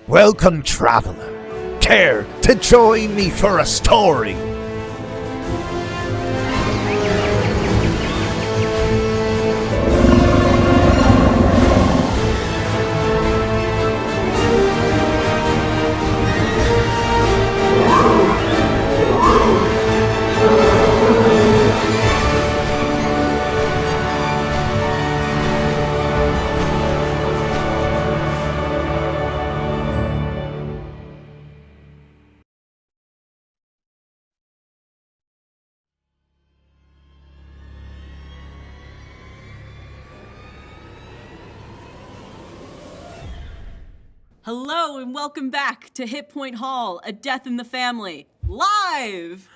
Welcome, traveler. Care to join me for a story? Hello and welcome back to Hit Point Hall, A Death in the Family, live!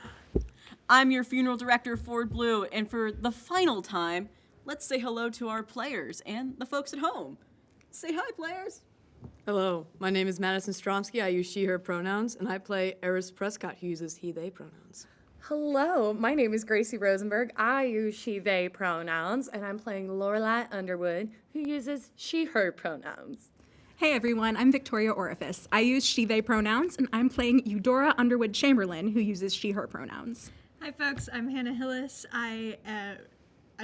I'm your funeral director, Ford Blue, and for the final time, let's say hello to our players and the folks at home. Say hi, players. Hello, my name is Madison Stromski. I use she, her pronouns, and I play Eris Prescott, who uses he, they pronouns. Hello, my name is Gracie Rosenberg. I use she, they pronouns, and I'm playing Lorelai Underwood, who uses she, her pronouns. Hey everyone, I'm Victoria Orifice. I use she, they pronouns, and I'm playing Eudora Underwood Chamberlain, who uses she, her pronouns. Hi folks, I'm Hannah Hillis. I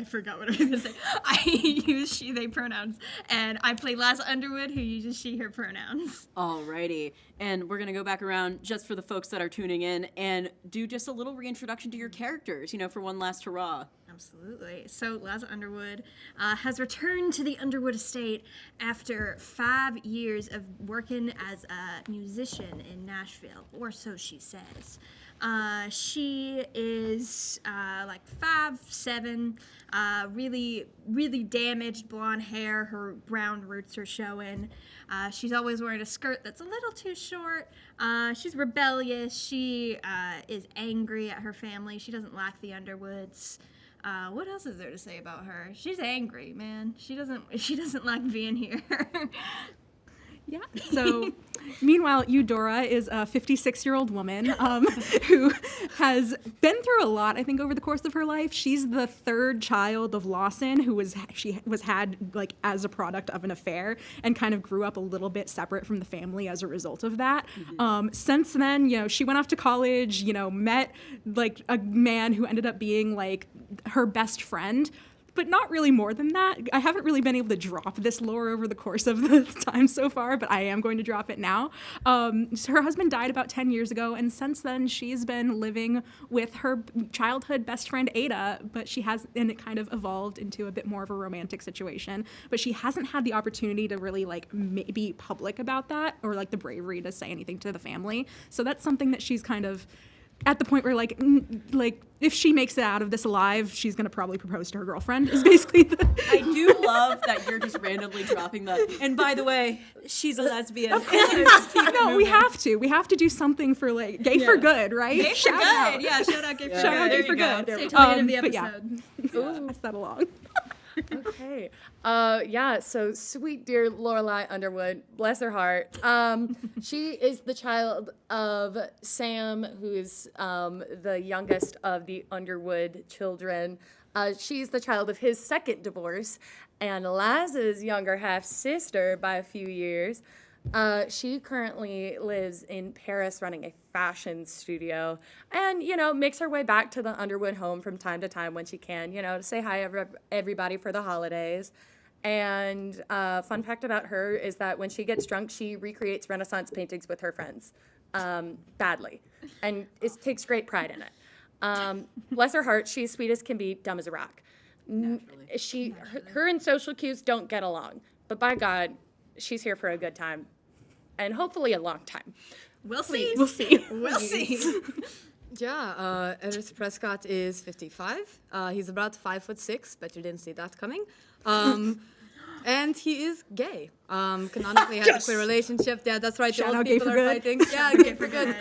forgot what I was gonna say. I use she, they pronouns, and I play Liza Underwood, who uses she, her pronouns. Alrighty, and we're gonna go back around just for the folks that are tuning in and do just a little reintroduction to your characters, for one last hurrah. Absolutely. So Liza Underwood has returned to the Underwood estate after 5 years of working as a musician in Nashville, or so she says. She is like 5'7", really, really damaged blonde hair. Her brown roots are showing. She's always wearing a skirt that's a little too short. She's rebellious. She is angry at her family. She doesn't like the Underwoods. What else is there to say about her? She's angry, man. She doesn't like being here. Yeah, so meanwhile, Eudora is a 56-year-old woman who has been through a lot, I think, over the course of her life. She's the third child of Lawson, who was had like as a product of an affair and kind of grew up a little bit separate from the family as a result of that. Mm-hmm. Since then, she went off to college, met like a man who ended up being like her best friend. But not really more than that. I haven't really been able to drop this lore over the course of the time so far, but I am going to drop it now. So her husband died about 10 years ago, and since then she's been living with her childhood best friend Ada, and it kind of evolved into a bit more of a romantic situation. But she hasn't had the opportunity to really be public about that, or like the bravery to say anything to the family. So that's something that she's kind of at the point where, like, if she makes it out of this alive, she's going to probably propose to her girlfriend, is basically I do love that you're just randomly dropping and by the way, she's a lesbian. No, we have to. We have to do something for, like, gay for good, right? Gay for good. Yeah, shout out gay for good. Shout out gay for good. Stay till the end of the But episode. yeah, pass that along. Okay. So sweet dear Lorelai Underwood, bless her heart. She is the child of Sam, who is the youngest of the Underwood children. She's the child of his second divorce, and Liza's younger half-sister by a few years. She currently lives in Paris running a fashion studio and, makes her way back to the Underwood home from time to time when she can, to say hi everybody for the holidays. And fun fact about her is that when she gets drunk, she recreates Renaissance paintings with her friends badly and takes great pride in it. Bless her heart, she's sweet as can be, dumb as a rock. Her and social cues don't get along, but by God, she's here for a good time. And hopefully a long time. We'll see. We'll see. We'll see. Yeah, Eris Prescott is 55. He's about 5'6", bet you didn't see that coming. And he is gay. Canonically has a queer relationship. Yeah, that's right. Shout the out old gay people for are good. fighting. Yeah, gay for good.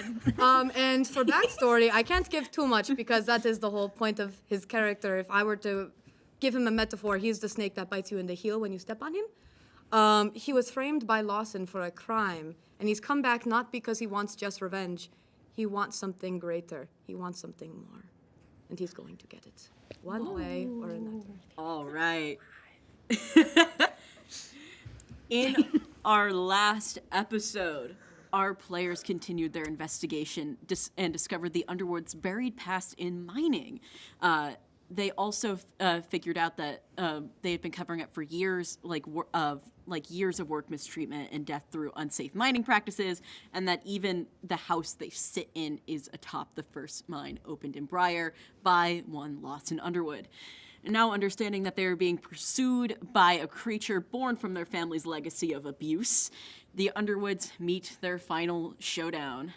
And for backstory, I can't give too much because that is the whole point of his character. If I were to give him a metaphor, he's the snake that bites you in the heel when you step on him. He was framed by Lawson for a crime, and he's come back not because he wants just revenge. He wants something greater. He wants something more. And he's going to get it, one way or another. All right. In our last episode, our players continued their investigation and discovered the Underwoods' buried past in mining. They also figured out that they had been covering up for years, years of work mistreatment and death through unsafe mining practices, and that even the house they sit in is atop the first mine opened in Briar by one Lawson Underwood. And now understanding that they are being pursued by a creature born from their family's legacy of abuse, the Underwoods meet their final showdown.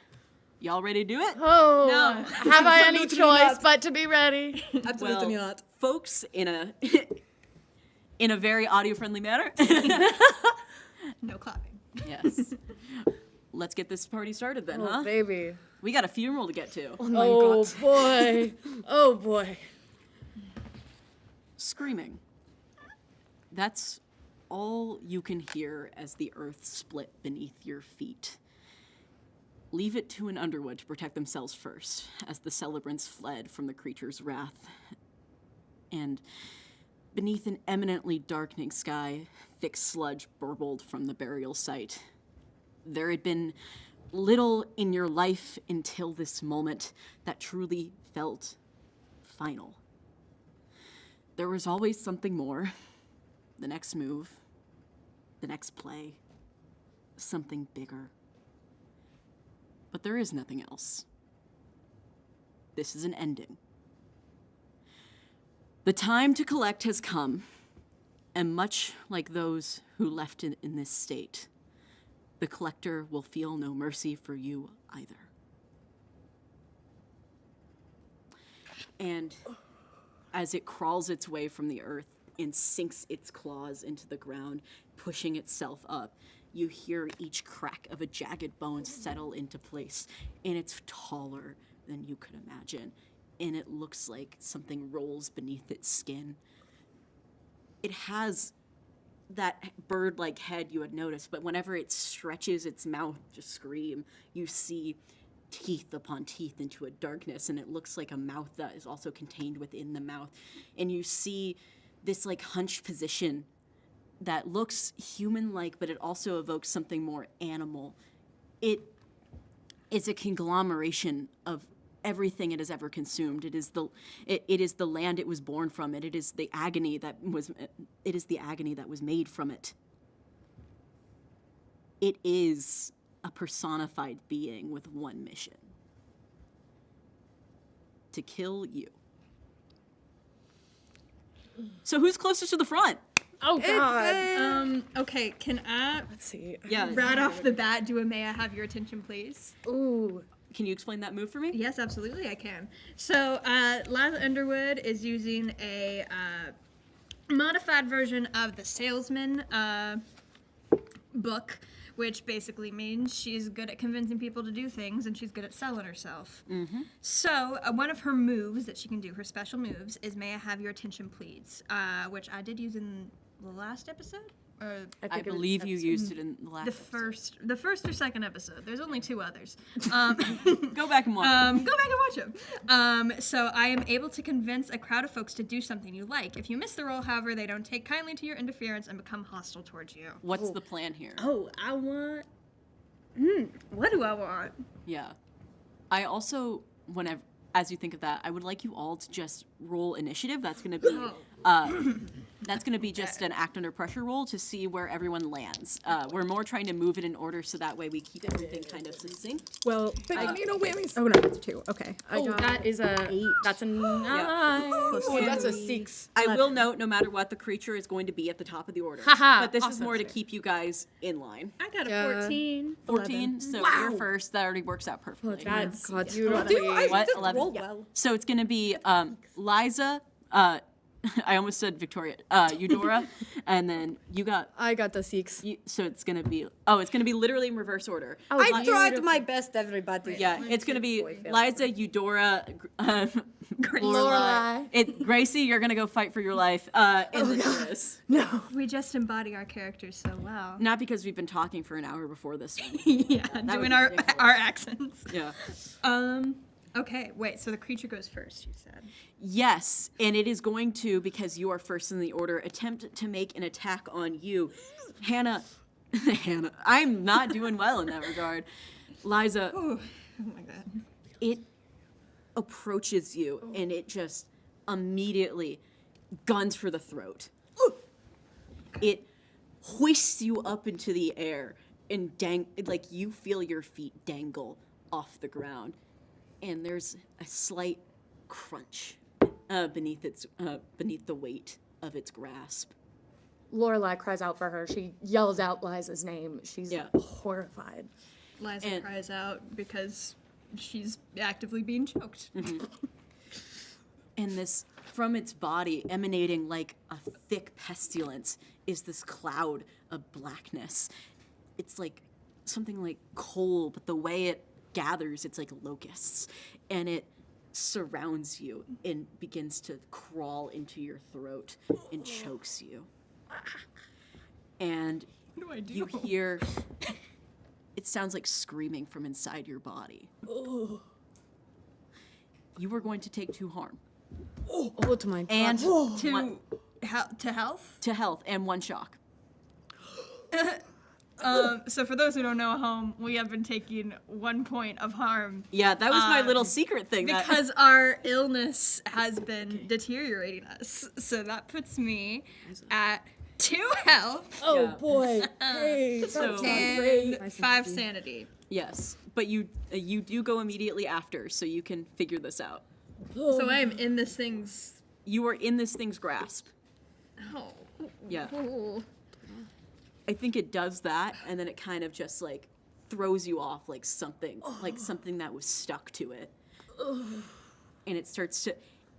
Y'all ready to do it? Oh, No. have I any choice but to be ready? Absolutely not. Folks, in a in a very audio-friendly manner. No clapping. Yes. Let's get this party started then, Oh, huh? baby. We got a funeral to get to. Oh, boy. Oh, boy. Screaming. That's all you can hear as the earth split beneath your feet. Leave it to an Underwood to protect themselves first, as the celebrants fled from the creature's wrath. And beneath an eminently darkening sky, thick sludge burbled from the burial site. There had been little in your life until this moment that truly felt final. There was always something more. The next move, the next play, something bigger. But there is nothing else. This is an ending. The time to collect has come, and much like those who left in this state, the collector will feel no mercy for you either. And as it crawls its way from the earth and sinks its claws into the ground, pushing itself up, you hear each crack of a jagged bone settle into place, and it's taller than you could imagine, and it looks like something rolls beneath its skin. It has that bird-like head you had noticed, but whenever it stretches its mouth to scream, you see teeth upon teeth into a darkness, and it looks like a mouth that is also contained within the mouth. And you see this like hunched position that looks human-like, but it also evokes something more animal. It is a conglomeration of everything it has ever consumed. It is the land it was born from. It is the agony that was made from it. It is a personified being with one mission: to kill you. So who's closest to the front? Oh, God. Okay, can I Let's see. Yeah. right off the bat do a may I have your attention, please? Ooh. Can you explain that move for me? Yes, absolutely, I can. So, Liza Underwood is using a modified version of the Salesman book, which basically means she's good at convincing people to do things and she's good at selling herself. Mm-hmm. So, one of her moves that she can do, her special moves, is May I Have Your Attention, Please, which I did use in the last episode. Or I believe you used it in the last the first or second episode. There's only two others. Go back and watch. Go back and watch them. So I am able to convince a crowd of folks to do something you like. If you miss the role, however, they don't take kindly to your interference and become hostile towards you. What's the plan here? Oh, I want. What do I want? Yeah. I also, as you think of that, I would like you all to just roll initiative. That's going to be just an act under pressure roll to see where everyone lands. We're more trying to move it in order so that way we keep everything kind of succinct. Well, whammies. oh no, that's a 2. Okay. That is a 8. That's a 9. Oh, that's a 6. I will note, no matter what, the creature is going to be at the top of the order. Haha, But this is awesome. more to keep you guys in line. I got a Yeah. 14. 14, so you're first. That already works out perfectly. That's God. beautifully. What? did 11? roll Yeah. well. So it's going to be Liza, I almost said Victoria, Eudora, and then you got, I got the 6. so it's going to be literally in reverse order. I tried my best, everybody. Yeah, it's going to be Liza, Eudora, Lorelai. Gracie, you're going to go fight for your life, and then Chris. No. We just embody our characters so well. Not because we've been talking for an hour before this one. Yeah, would doing be our ridiculous. accents. Yeah. Okay, wait, so the creature goes first, you said. Yes, and it is going to, because you are first in the order, attempt to make an attack on you. Hannah, Hannah, I'm not doing well in that regard. Liza, Oh my god. it approaches you and it just immediately guns for the throat. It hoists you up into the air and like you feel your feet dangle off the ground, and there's a slight crunch beneath the weight of its grasp. Lorelai cries out for her. She yells out Liza's name. She's Yeah. horrified. Liza And- cries out because she's actively being choked. And this, from its body, emanating like a thick pestilence, is this cloud of blackness. It's like something like coal, but the way it gathers, it's like locusts. And it surrounds you and begins to crawl into your throat and chokes you. And you hear, it sounds like screaming from inside your body. You are going to take 2 harm. Oh, to my And To health. to health and 1 shock. So for those who don't know at home, we have been taking 1 point of harm Yeah, that was my little secret thing. because our illness has been deteriorating us. So that puts me at 2 health Oh Yeah. boy. Hey, that's So- not great. and 5 sanity. Yes, but you do go immediately after, so you can figure this out. So I am in this thing's. You are in this thing's grasp. Oh. Yeah. Ooh. I think it does that, and then it kind of just like throws you off like something that was stuck to it. And it starts to.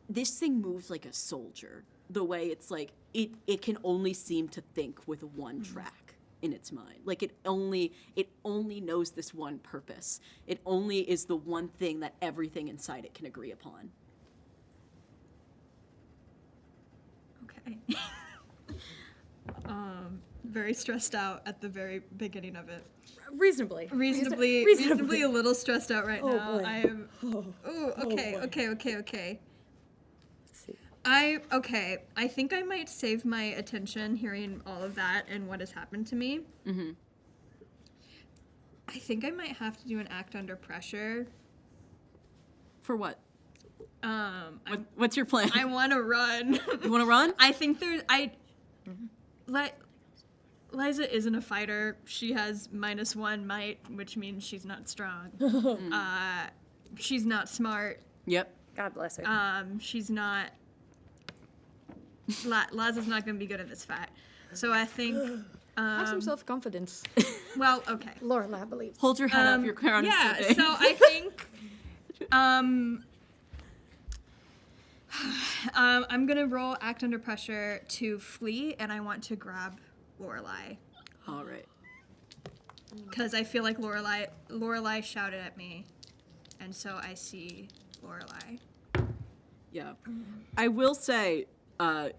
This thing moves like a soldier. The way it's like it can only seem to think with 1 track in its mind. Like it only knows this one purpose. It only is the one thing that everything inside it can agree upon. Okay. Very stressed out at the very beginning of it. Reasonably. Reasonably a little stressed out right now. boy. I am. Oh, okay. I think I might save my attention hearing all of that and what has happened to me. Mm-hmm. I think I might have to do an act under pressure. For what? What's your plan? I want to run. You want to run? I think Liza isn't a fighter. She has -1 might, which means she's not strong. She's not smart. Yep. God bless her. She's not. Liza's not going to be good in this fight. So I think. Have some self-confidence. Well, okay. Lorelai believes. Hold your head up. Your crown is Yeah. slipping. So I think. I'm gonna roll act under pressure to flee, and I want to grab Lorelai. All right. Because I feel like Lorelai shouted at me, and so I see Lorelai. Yeah. I will say,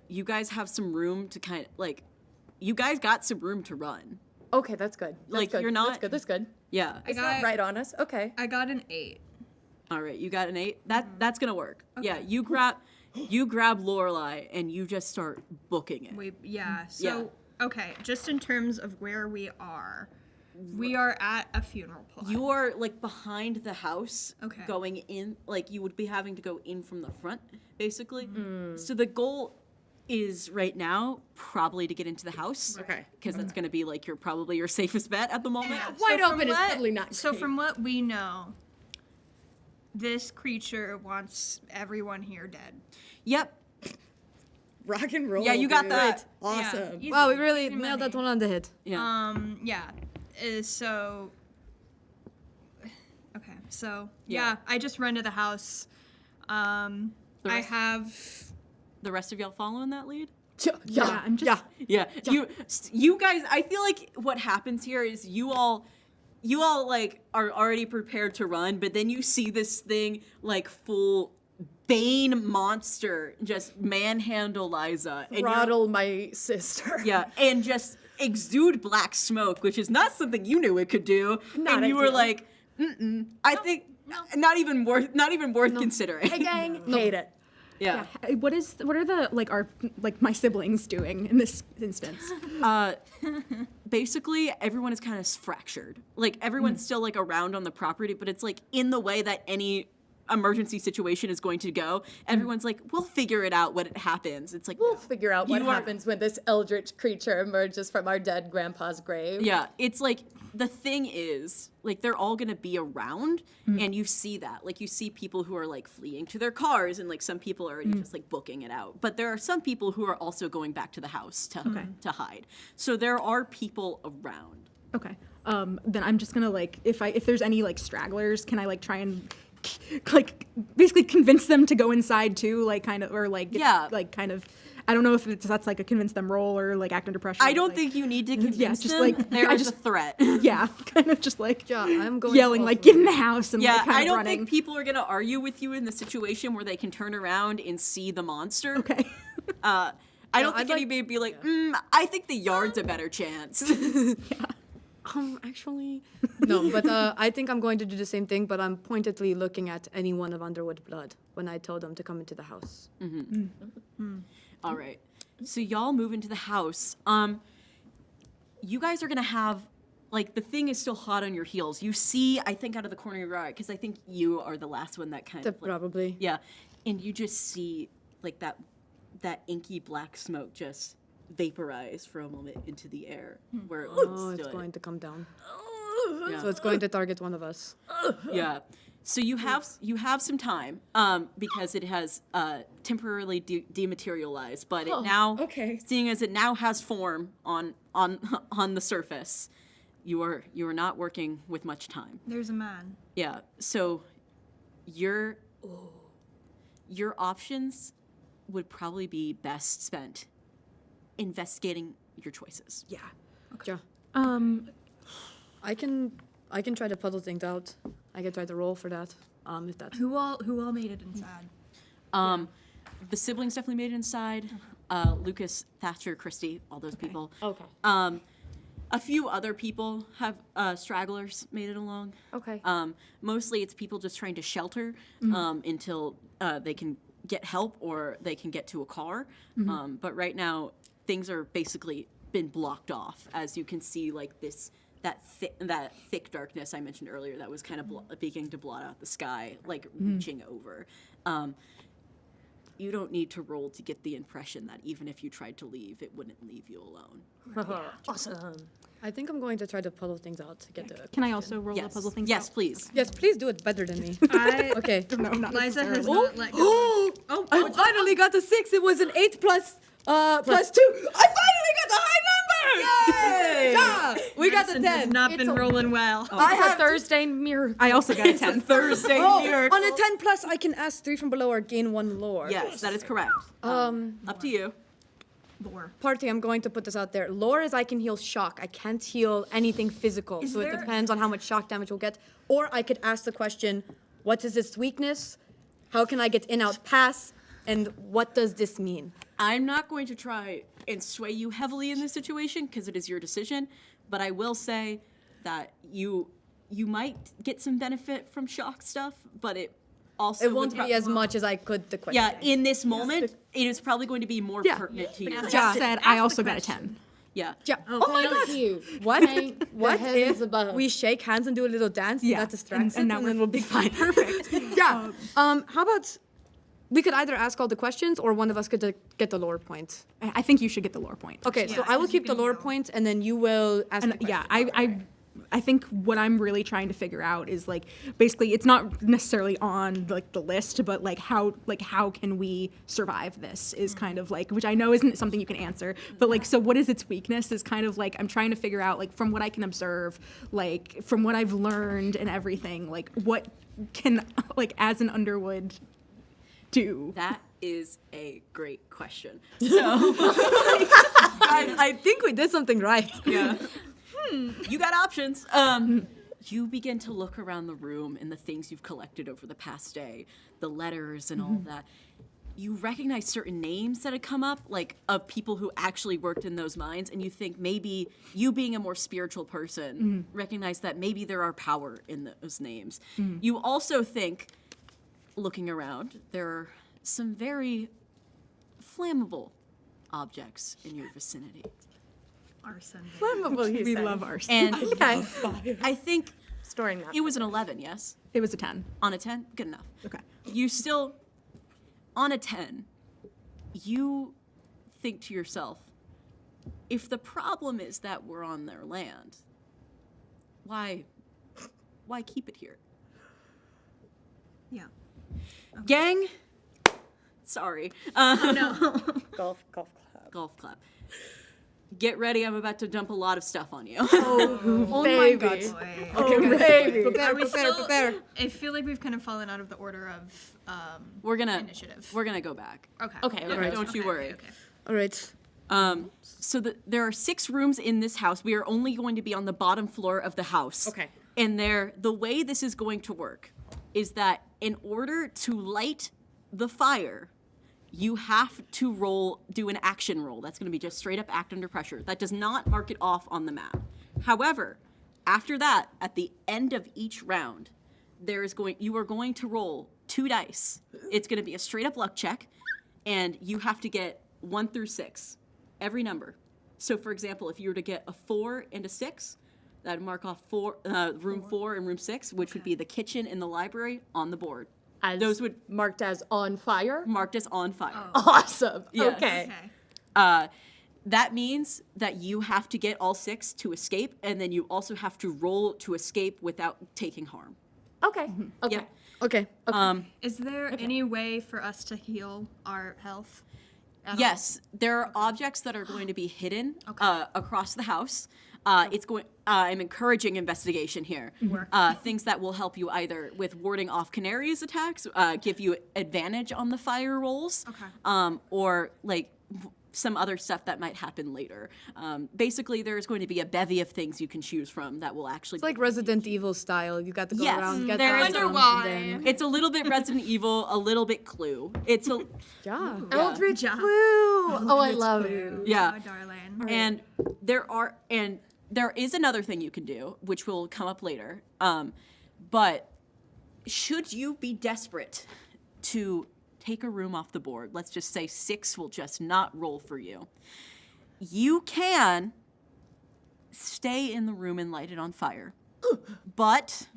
you guys have some room to kind of, like, you guys got some room to run. Okay, that's good. That's Like, good. you're not- That's good. Yeah. It's not right on us. Okay. I got an 8. All right, you got an 8. That's gonna work. Yeah, you grab Lorelai and you just start booking it. So okay, just in terms of where we are at a funeral plot. You are like behind the house, Okay. going in, like you would be having to go in from the front, basically. So the goal is right now probably to get into the house. Okay. Because that's gonna be like probably your safest bet at the moment. Wide So from open is what- probably not So great. from what we know, this creature wants everyone here dead. Yep. Rock and roll. Yeah, you got dude. that. Awesome. Yeah. Wow, we really Easy nailed that money. one on the head. Yeah. So okay, so Yeah. I just run to the house. I rest- have The rest of y'all following that lead? Yeah, I'm just Yeah. You guys, I feel like what happens here is you all like are already prepared to run, but then you see this thing like full Bane monster just manhandle Liza and you're- Throttle my sister. yeah, and just exude black smoke, which is not something you knew it could do. Not and you were ideal. like, I think not even worth considering. Hey gang, hate it. Yeah. What are the my siblings doing in this instance? Basically, everyone is kind of fractured. Like, everyone's still, like, around on the property, but it's, like, in the way that any emergency situation is going to go. Everyone's like, we'll figure it out when it happens. It's like, We'll figure out what You are- happens when this eldritch creature emerges from our dead grandpa's grave. yeah, it's like, the thing is, like, they're all gonna be around, and you see that. Like, you see people who are, like, fleeing to their cars, and, like, some people are already just, like, booking it out. But there are some people who are also going back to the house to hide. So there are people around. Okay. Then I'm just gonna like if there's any like stragglers, can I like try and like basically convince them to go inside too, like kind of, or like Yeah. like kind of. I don't know if that's like a convince them roll or like act under pressure. I don't like, think you need to convince just them. like- There I is just- a threat. Yeah, kind of just like Yeah, I'm going yelling to like also- get in the house and Yeah, like kind I of don't running. think people are gonna argue with you in the situation where they can turn around and see the monster. Okay. I don't think I'd like- anybody would be like, I think the yard's a better chance. Actually, no, but I think I'm going to do the same thing, but I'm pointedly looking at anyone of Underwood blood when I told them to come into the house. All right. So y'all move into the house. You guys are gonna have, like, the thing is still hot on your heels. You see, I think, out of the corner of your eye, because I think you are the last one that kind of, like, Probably. yeah, and you just see, like, that inky black smoke just vaporize for a moment into the air where it Oh, stood. it's going to come down. Yeah. So it's going to target one of us. Yeah. So you have some time because it has temporarily dematerialized, but it now, okay. seeing as it now has form on the surface, you are not working with much time. There's a man. Yeah. So your options would probably be best spent investigating your choices. Yeah. Yeah. Um. I can try to puzzle things out. I can try to roll for that. If that's Who all made it inside? The siblings definitely made it inside. Lucas, Thatcher, Christy, all those people. Okay. A few other people have stragglers made it along. Okay. Mostly it's people just trying to shelter until they can get help or they can get to a car. But right now, things are basically been blocked off, as you can see, like that thick darkness I mentioned earlier that was kind of beginning to blot out the sky, like reaching over. You don't need to roll to get the impression that even if you tried to leave, it wouldn't leave you alone. Awesome. I think I'm going to try to puzzle things out to get the. Can I also roll Yes. the puzzle thing? Yes, please. Yes, please do it better than me. Okay. No, not Liza has necessarily. not let go. Oh, I finally got a 6. It was an 8 plus 2. I finally got the high number! Yay! Yeah, we got the Madison has 10. not It's been a- rolling well. I It's a have Thursday miracle. I also got a 10. Thursday Oh, miracle. on a 10 plus, I can ask 3 from below or gain 1 lore. Yes, that is correct. Up to you. Lore. Party, I'm going to put this out there. Lore is I can heal shock. I can't heal anything physical, so it depends on how much shock damage we'll get. Or I could ask the question, what is its weakness? How can I get in, out, pass? And what does this mean? I'm not going to try and sway you heavily in this situation because it is your decision, but I will say that you might get some benefit from shock stuff, but it also It won't be as much as I could the question. yeah, in this moment, it is probably going to be more Yeah. pertinent to you. Yeah. That said, I Ask also the got a 10. Yeah. Yeah. Oh my god. You. What? Thank the What heavens if above. we shake hands and do a little dance Yeah, and that distracts and it, now and we're then we'll be fine. Perfect. Yeah. How about we could either ask all the questions or one of us could get the lore point. I think you should get the lore point. Okay, so Yeah, I will because you keep the can lore go. point and then you will ask the And yeah, question. I think what I'm really trying to figure out is like basically it's not necessarily on like the list, but like how can we survive this is kind of like, which I know isn't something you can answer, but like so what is its weakness is kind of like I'm trying to figure out like from what I can observe, like from what I've learned and everything, like what can like as an Underwood do. That is a great question. So, I think we did something right. yeah. You got options. You begin to look around the room and the things you've collected over the past day, the letters and all that. You recognize certain names that had come up, like of people who actually worked in those mines, and you think maybe you being a more spiritual person, recognize that maybe there are power in those names. You also think, looking around, there are some very flammable objects in your vicinity. Arson. Flammable, you We say. love arson. And Okay. I think Storing that. it was an 11, yes? It was a 10. On a 10? Good enough. Okay. You still, on a 10, you think to yourself, if the problem is that we're on their land, why keep it here? Yeah. Gang, sorry, Golf club. golf club. Get ready, I'm about to dump a lot of stuff on you. Oh Baby. my god. Boy. Okay, baby. Prepare, Are we prepare, still- prepare. I feel like we've kind of fallen out of the order of We're gonna initiative. go back. Okay. Okay, Yeah, alright. Don't you worry. Okay. All right. So there are 6 rooms in this house. We are only going to be on the bottom floor of the house. Okay. And the way this is going to work is that in order to light the fire, you have to do an action roll. That's going to be just straight up act under pressure. That does not mark it off on the map. However, after that, at the end of each round, you are going to roll 2 dice. It's going to be a straight up luck check, and you have to get 1 through 6, every number. So, for example, if you were to get a 4 and a 6, that would mark off room 4 and room 6, which would be the kitchen and the library on the board. As Those would marked as on fire. marked as on fire. Awesome. Yes. Okay. Okay. That means that you have to get all 6 to escape, and then you also have to roll to escape without taking harm. Okay. Okay. Yep. Okay. Is there any way for us to heal our health? at all? Yes, there are objects that are going to be hidden across the house. I'm encouraging investigation here. Things that will help you either with warding off Canary's attacks, give you advantage on the fire rolls, or like some other stuff that might happen later. Basically, there's going to be a bevy of things you can choose from that will actually. It's like Resident Evil style. You got to go Yes, around, get there is items, Wonder and why. then- It's a little bit Resident Evil, a little bit Clue. It's a Yeah. Eldritch Yeah. Blue. Oh, I love it. yeah. Oh, darling. And there is another thing you can do, which will come up later. But should you be desperate to take a room off the board, let's just say 6 will just not roll for you, you can stay in the room and light it on fire. But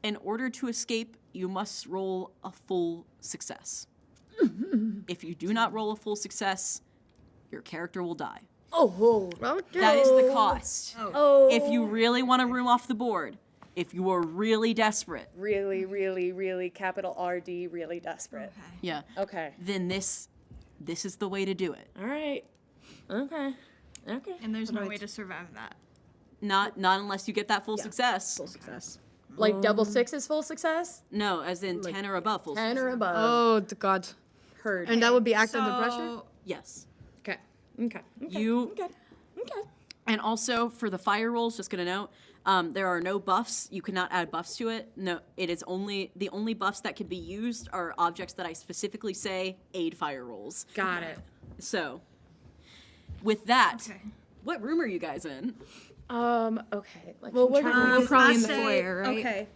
in order to escape, you must roll a full success. If you do not roll a full success, your character will die. Oh. Okay. That is the cost. Oh. If you really want a room off the board, if you are really desperate, Really, really, really capital RD, really desperate. yeah, Okay. then this is the way to do it. All right. Okay. Okay. And there's no way to survive that. Not unless you get that full success. Success. Like double 6 is full success? No, as in 10 or above full 10 or success. above. Oh, god. Heard. And that would be act under pressure? So, Yes. Okay. Okay. You Okay. Okay. and also for the fire rolls, just gonna note, there are no buffs. You cannot add buffs to it. No, it is the only buffs that can be used are objects that I specifically say aid fire rolls. Got it. So, with that, okay. what room are you guys in? Okay. Like, Well, I'm we're- trying to- We're probably in the say- foyer, right? Okay.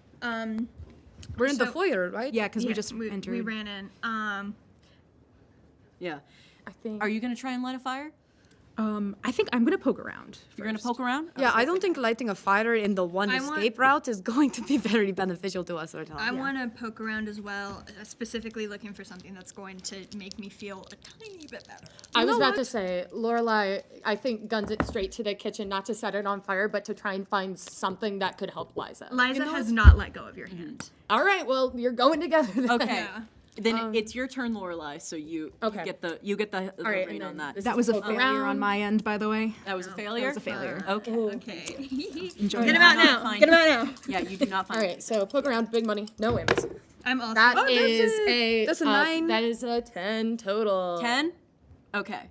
We're in the So- foyer, right? Yeah, because we Yeah, just entered. we ran in. Yeah. I think. Are you gonna try and light a fire? I think I'm gonna poke around. You're gonna poke around? Yeah, I don't think lighting a fire in the one I want- escape route is going to be very beneficial to us right now. I want to poke around as well, specifically looking for something that's going to make me feel a tiny bit better. I was know about to what? say, Lorelai, I think guns it straight to the kitchen, not to set it on fire, but to try and find something that could help Liza. Liza has not let go of your hand. All right, well, you're going together. Then. Okay. Yeah. Then it's your turn, Lorelai. So you Okay. get the All right, rein and on then that. this That is was a poke failure around. on my end, by the way. That was a failure. That was a failure. Okay. Okay. Enjoy Get him that. out now. Find Get him it. out now. Yeah, you do not find All it. right, so poke around, big money, no wins. I'm also. That is That's a 9. That is a 10 total. 10? Okay.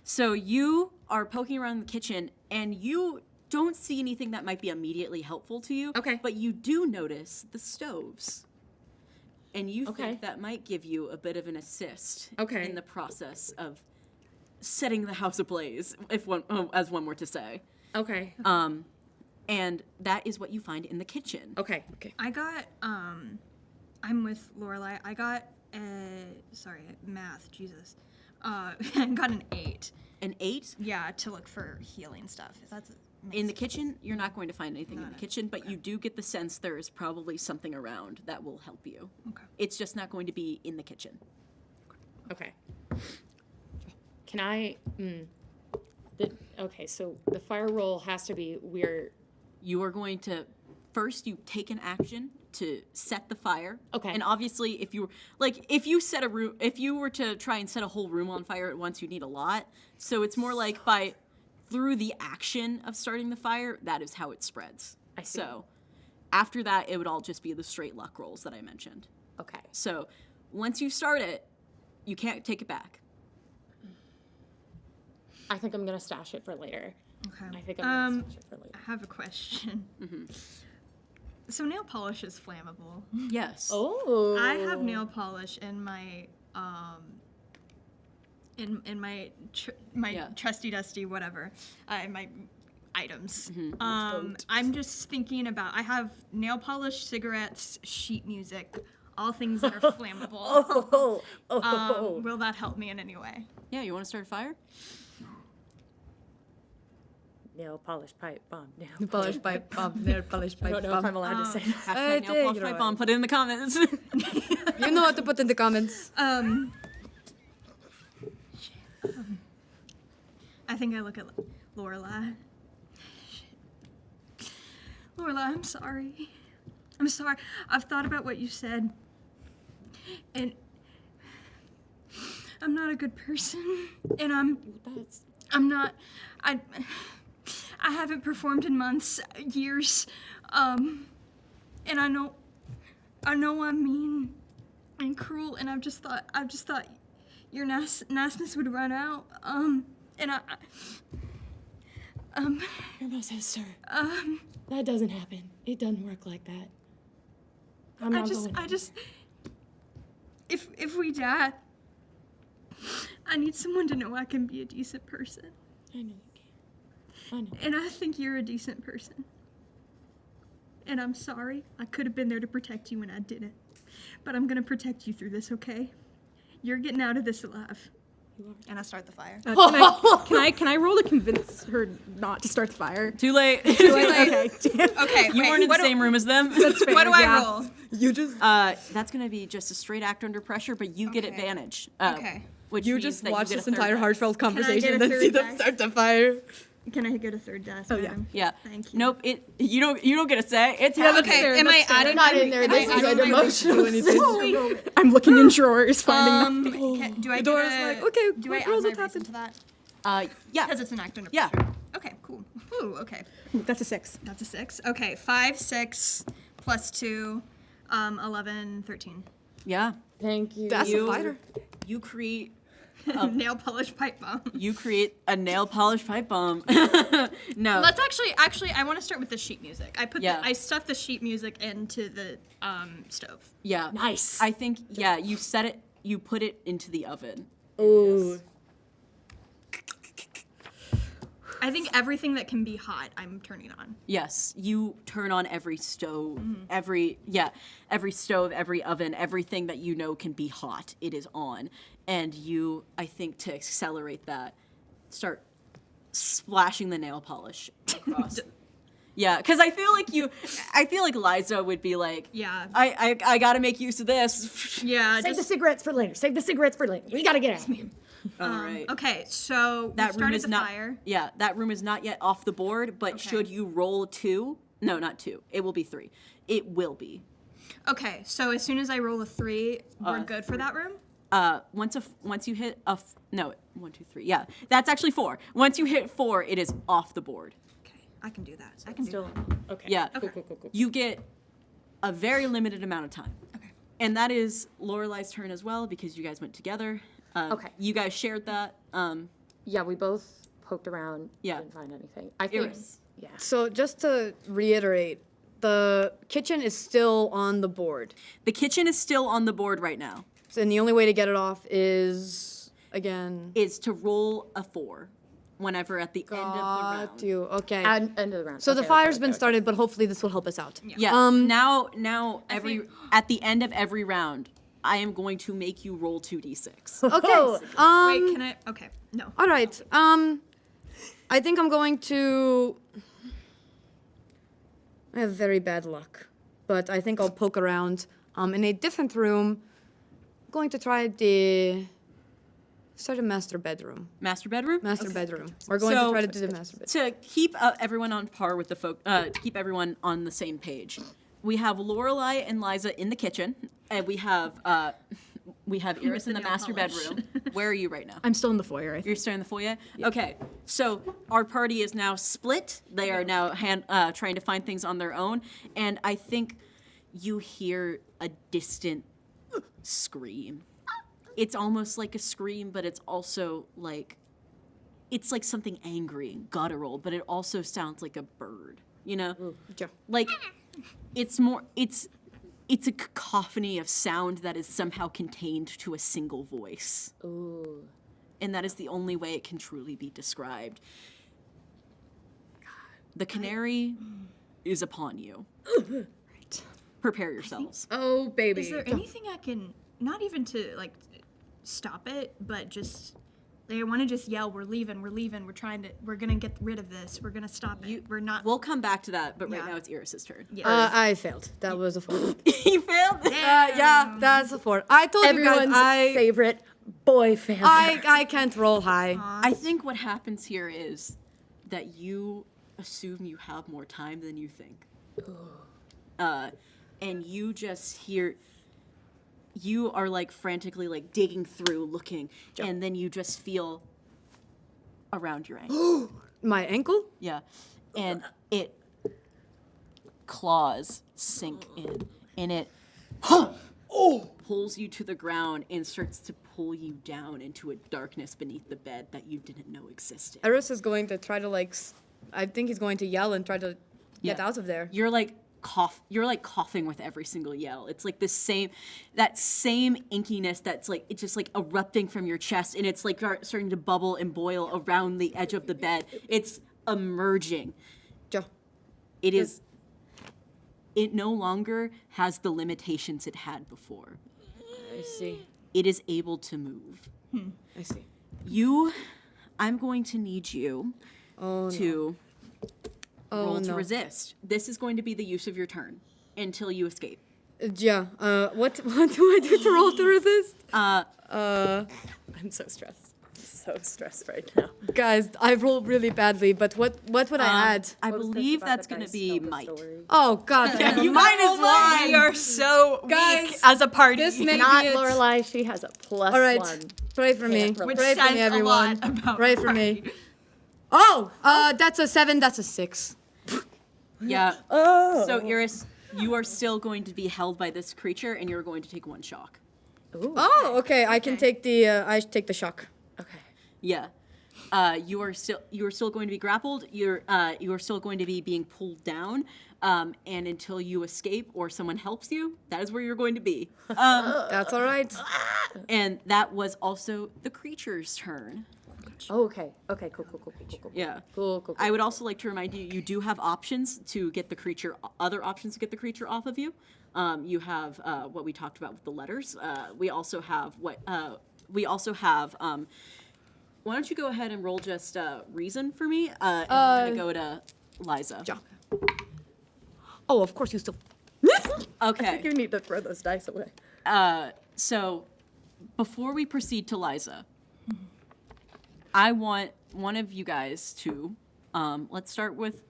So you are poking around the kitchen and you don't see anything that might be immediately helpful to you. Okay. But you do notice the stoves. And you Okay. think that might give you a bit of an assist Okay. in the process of setting the house ablaze, as one were to say. Okay. And that is what you find in the kitchen. Okay. Okay. I got. I'm with Lorelai. I got sorry, math, Jesus. I got an 8. An 8? Yeah, to look for healing stuff. That's In the kitchen, you're not going to find anything in the kitchen, but you do get the sense there is probably something around that will help you. Okay. It's just not going to be in the kitchen. Okay. Can I? Okay, so the fire roll has to be You are going to first you take an action to set the fire. Okay. And obviously if you were to try and set a whole room on fire at once, you'd need a lot. So it's more like through the action of starting the fire, that is how it spreads. I see. So after that, it would all just be the straight luck rolls that I mentioned. Okay. So once you start it, you can't take it back. I think I'm gonna stash it for later. okay. I think I'm gonna stash it for later. I have a question. So nail polish is flammable. Yes. Oh. I have nail polish in my in my Yeah. trusty dusty whatever my items. I'm just thinking about I have nail polish, cigarettes, sheet music, all things that are flammable. Will that help me in any way? Yeah, you want to start a fire? Nail polish pipe bomb. Nail Polish pipe bomb, nail polish I pipe don't know if I'm bomb. allowed to say that. Hashtag nail polish pipe bomb, put it in the comments. You know what to put in the comments. I think I look at Lorelai. Lorelai, I'm sorry. I'm sorry. I've thought about what you said. And I'm not a good person. And I'm not I haven't performed in months, years. And I know I'm mean and cruel, and I've just thought your nastiness would run out. And You're my sister. That doesn't happen. It doesn't work like that. if we die, I need someone to know I can be a decent person. I know you can. I know. And I think you're a decent person. And I'm sorry. I could have been there to protect you and I didn't. But I'm gonna protect you through this, okay? You're getting out of this alive. And I start the fire. Can I roll to convince her not to start the fire? Too late. Okay. Okay, You weren't in the same room as them. That's fair. What do I yeah. roll? You just That's going to be just a straight act under pressure, but you get Okay. advantage. Okay. Which you means just that you watch get a this third entire die. heartfelt Can I conversation get and a then see third them die? start the fire. Can I get a third dice? Oh yeah. Yeah. Thank you. Nope. You don't get a say. It's that's happening. fair, Okay, am I that's fair. adding? Not in there. Am This I is adding an my emotional I'm looking in drawers, finding do I get Dora's a, like, okay, do what I add girls my have reason happened? to that? Yeah. Because it's an act under Yeah. pressure. Okay, cool. Ooh, okay. That's a 6. That's a 6. Okay, 5, 6, plus 2, 11, 13. Yeah. Thank you. That's a fighter. You create Nail polish pipe bomb. a nail polish pipe bomb. No. Let's actually, I want to start with the sheet music. I stuffed the sheet music into the stove. Yeah. Nice. I think you put it into the oven. Ooh. I think everything that can be hot, I'm turning on. Yes, you turn on every stove, every stove, every oven, everything that you know can be hot, it is on. And you, I think to accelerate that, start splashing the nail polish across. Yeah, because I feel like Liza would be like, Yeah. I gotta make use of this. Yeah, Save the cigarettes for later. Save the cigarettes for later. We gotta get out. All right. Okay, so That we room started is the not. fire. Yeah, that room is not yet off the board. But should you roll 2? No, not 2. It will be 3. It will be. Okay, so as soon as I roll a 3, we're good for that room? Once you hit 1, 2, 3. Yeah, that's actually 4. Once you hit 4, it is off the board. Okay, I can do that. I can do that. Okay. Yeah. Cool. You get a very limited amount of time. Okay. And that is Lorelai's turn as well because you guys went together. Okay. You guys shared that. Yeah, we both poked around. Yeah. Didn't find anything. I think. Iris. Yeah. So just to reiterate, the kitchen is still on the board. The kitchen is still on the board right now. And the only way to get it off is, again... Is to roll a 4 whenever at the end of the round. Got you. Okay. End of the round. So the Okay, fire's okay, been okay. started, but hopefully this will help us out. Yeah. Now Um, at the end of every round, I am going to make you roll 2d6. Okay. Wait, can I? Okay, no. All right. I think I'm going to. I have very bad luck, but I think I'll poke around in a different room. I'm going to try start a master bedroom. Master bedroom? Master bedroom. We're going to try to do the master bedroom. To keep everyone on par with to keep everyone on the same page, we have Lorelai and Liza in the kitchen, and we have Iris in the nail master polish. bedroom. Where are you right now? I'm still in the foyer, I think. You're still in the foyer? Okay, so our party is now split. They are now trying to find things on their own, and I think you hear a distant scream. It's almost like a scream, but it's also like, it's like something angry and guttural, but it also sounds like a bird, you know? Yeah. Like, it's a cacophony of sound that is somehow contained to a single voice. Ooh. And that is the only way it can truly be described. The canary is upon you. Right. Prepare yourselves. Oh, baby. Is there anything I can, not even to like stop it, but just they want to just yell, "We're leaving! We're leaving! We're gonna get rid of this. We're gonna stop it. We're not." We'll come back to that, but right Yeah. now it's Iris's turn. I failed. That was a 4. You failed? Yeah, that's a 4. I told Everyone's you guys favorite boy family. I can't roll high. I think what happens here is that you assume you have more time than you think. And you just hear, you are like frantically like digging through, looking, and then you just feel around your ankle. My ankle? Yeah. And it claws sink in, and it pulls you to the ground and starts to pull you down into a darkness beneath the bed that you didn't know existed. Eris is going to try to I think he's going to yell and try to get Yeah. out of there. You're like coughing with every single yell. It's like that same inkiness that's like, it's just like erupting from your chest, and it's like starting to bubble and boil around the edge of the bed. It's emerging. Joe. It no longer has the limitations it had before. I see. It is able to move. I see. I'm going to need you to roll to resist. This is going to be the use of your turn until you escape. Yeah. What do I do to roll to resist? I'm so stressed. So stressed right now. Guys, I rolled really badly, but what would I add? I believe that's going to be might. Oh God. You might as well. We are so Guys, weak as a party. this may Not be it. Lorelai. She has a plus All right. 1. Pray for me. Which Pray for says me, a everyone. lot about Pray our for me. Oh, that's a 7. That's a 6. Yeah. So Iris, you are still going to be held by this creature, and you're going to take 1 shock. Oh, okay. I can take the shock. Okay. Yeah. You are still going to be grappled. You are still going to be being pulled down, and until you escape or someone helps you, that is where you're going to be. That's all right. And that was also the creature's turn. Oh, okay. Okay. Cool. Yeah. Cool. I would also like to remind you, you do have options to get the creature, other options to get the creature off of you. You have what we talked about with the letters. We also have why don't you go ahead and roll just reason for me? And I'm gonna go to Liza. Ja. Oh, of course you still. Okay. You need to throw those dice away. So before we proceed to Liza, I want one of you guys to let's start with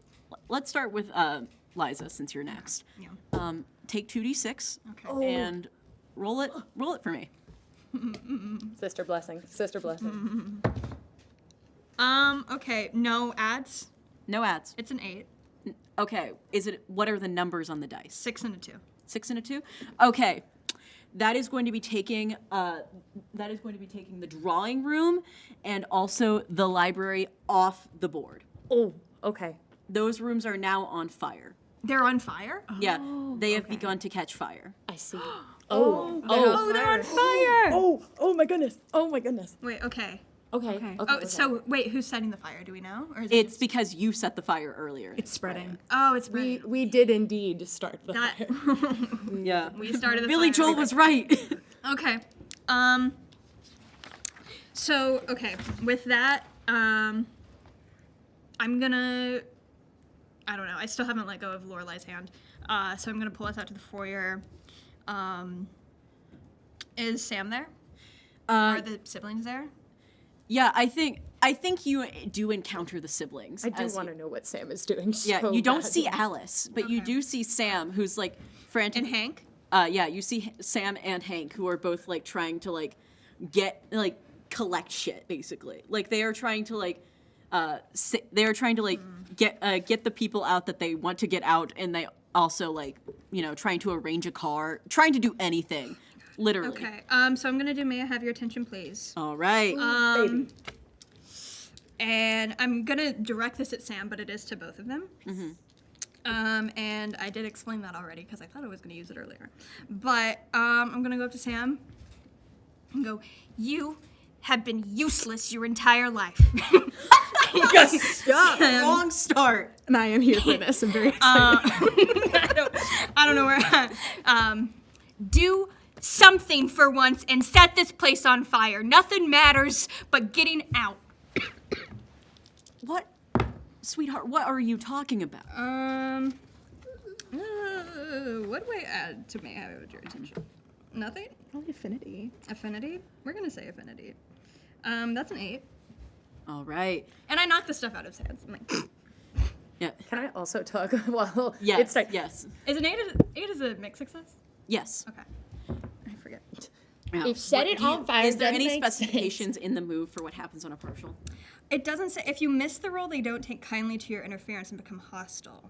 Liza, since you're next. Yeah. Take 2d6 Okay. and roll it for me. Sister blessing. Okay. No ads. No ads. It's an 8. Okay. What are the numbers on the dice? 6 and a 2. 6 and a 2? Okay. That is going to be taking the drawing room and also the library off the board. Oh, okay. Those rooms are now on fire. They're on fire. Yeah, they have begun to catch fire. I see. Oh, They're on fire. Oh my goodness. Wait. Okay. Okay. Oh, so wait, who's setting the fire? Do we know? Or is it It's just- because you set the fire earlier. It's spreading. Oh, it's right. We did indeed start the That fire. Yeah. we started the Billy fire. Joel was right. Okay. So, okay, with that, I'm gonna, I don't know, I still haven't let go of Lorelai's hand, so I'm gonna pull us out to the foyer. Is Sam there? Are the siblings there? Yeah, I think you do encounter the siblings. I do want to know what Sam is doing. Yeah, so you don't badly. see Alice, but you do see Sam, who's like frantic. And Hank? Yeah, you see Sam and Hank, who are both like trying to like collect shit, basically. Like they are trying to get the people out that they want to get out, and they also like trying to arrange a car, trying to do anything, literally. Okay. So I'm gonna do May I Have Your Attention, Please? All right. Baby. And I'm gonna direct this at Sam, but it is to both of them. And I did explain that already because I thought I was gonna use it earlier. But I'm gonna go up to Sam and go, you have been useless your entire life. Wrong start. And I am here for this. I'm very excited. I don't know where. Do something for once and set this place on fire. Nothing matters but getting out. What, sweetheart? What are you talking about? What do I add to May I Have Your Attention? Nothing? Probably affinity. Affinity? We're gonna say affinity. That's an 8. All right. And I knocked the stuff out of his hands. I'm like, Yeah. Can I also talk while Yes. it's like, Yes. is an 8 is a mixed success? Yes. Okay. I forget. Yeah. If set it on fire, Is there that any makes specifications in the move for what happens on a partial? It doesn't say, if you miss the roll, they don't take kindly to your interference and become hostile.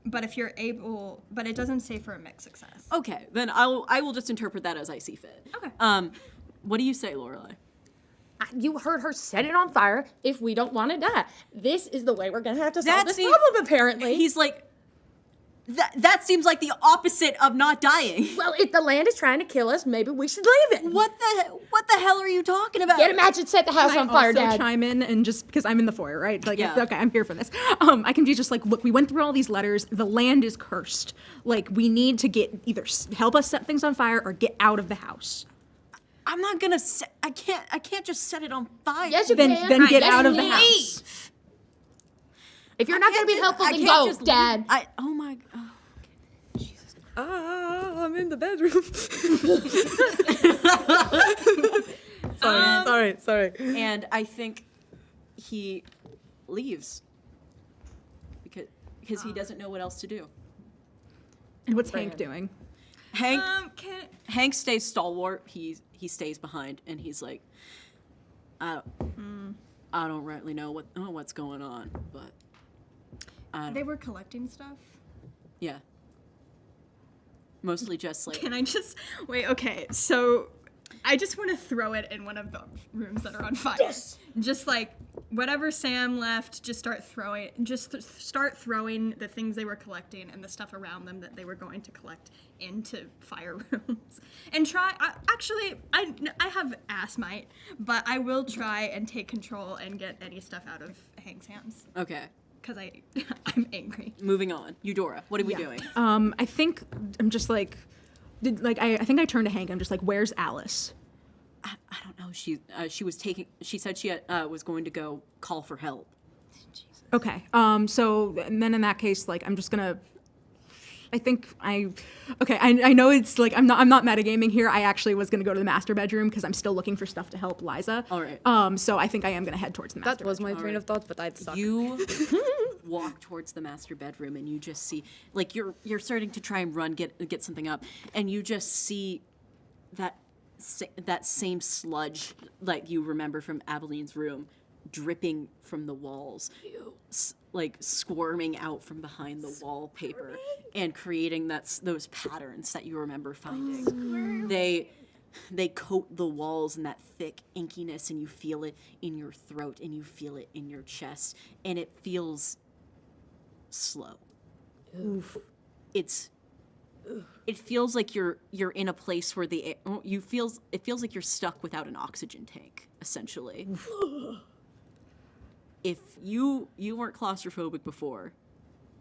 But if you're able, but it doesn't say for a mixed success. Okay, then I will just interpret that as I see fit. Okay. What do you say, Lorelai? You heard her set it on fire if we don't want to die. This is the way we're going to have to solve this seems- problem, apparently. He's like, that seems like the opposite of not dying. Well, if the land is trying to kill us, maybe we should leave it. What the hell are you talking about? Get a match and set the house Can on I fire, also Dad. chime in and just because I'm in the foyer, right? Like, Yeah. okay, I'm here for this. I can be just like, look, we went through all these letters. The land is cursed. Like, we need to get either help us set things on fire or get out of the house. I'm not gonna. I can't just set it on fire. Yes, you Then can. get Yes, out you of the can. house. If you're not going to be helpful, I then can't go, just Dad. leave- Oh my. Oh. I'm in the bedroom. sorry. And I think he leaves because he doesn't know what else to do. And what's Hank doing? Hank stays stalwart. He stays behind, and he's like, I don't rightly know what's going on, but They were collecting stuff. yeah, mostly just like Can I just wait? Okay, so I just want to throw it in one of the rooms that are on fire. Yes. Just like whatever Sam left, just start throwing the things they were collecting and the stuff around them that they were going to collect into fire rooms. And I have ass might, but I will try and take control and get any stuff out of Hank's hands okay. because I'm angry. Moving on, Eudora, what are we doing? I think I'm just like, I think I turned to Hank. I'm just like, where's Alice? I don't know. She said she was going to go call for help. Okay. So and then in that case, like, I'm just gonna. I know it's like I'm not metagaming here. I actually was gonna go to the master bedroom because I'm still looking for stuff to help Liza. All right. So I think I am gonna head towards the master. That was my train of thought, but I'd suck. You walk towards the master bedroom, and you just see, like, you're starting to try and get something up, and you just see that same sludge like you remember from Abeline's room dripping from the walls, like squirming out from behind the wallpaper and creating those patterns that you remember finding. They coat the walls in that thick inkiness, and you feel it in your throat and you feel it in your chest, and it feels slow. Oof. It feels like you're in a place where it feels like you're stuck without an oxygen tank, essentially. If you weren't claustrophobic before,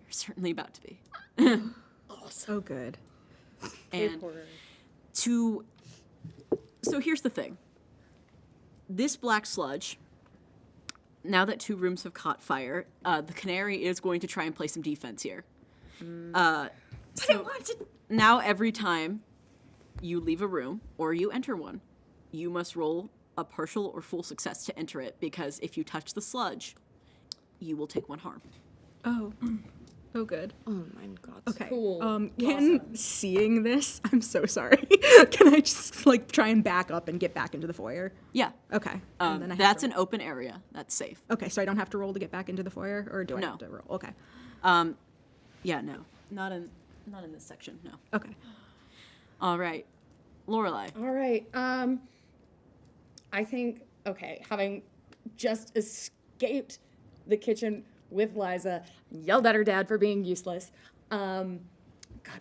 you're certainly about to be. So good. And to So here's the thing. This black sludge, now that 2 rooms have caught fire, the canary is going to try and play some defense here. So now every time you leave a room or you enter one, you must roll a partial or full success to enter it, because if you touch the sludge, you will take 1 harm. Oh. Oh, good. Oh my god. Okay. Cool. Seeing this, I'm so sorry. Can I just like try and back up and get back into the foyer? Yeah. Okay. And then I have That's to an open area. That's safe. Okay, so I don't have to roll to get back into the foyer, or do I No. have to roll? Okay. Yeah, no. Not in this section, no. Okay. All right. Lorelai. All right. I think, okay, having just escaped the kitchen with Liza, yelled at her dad for being useless. God,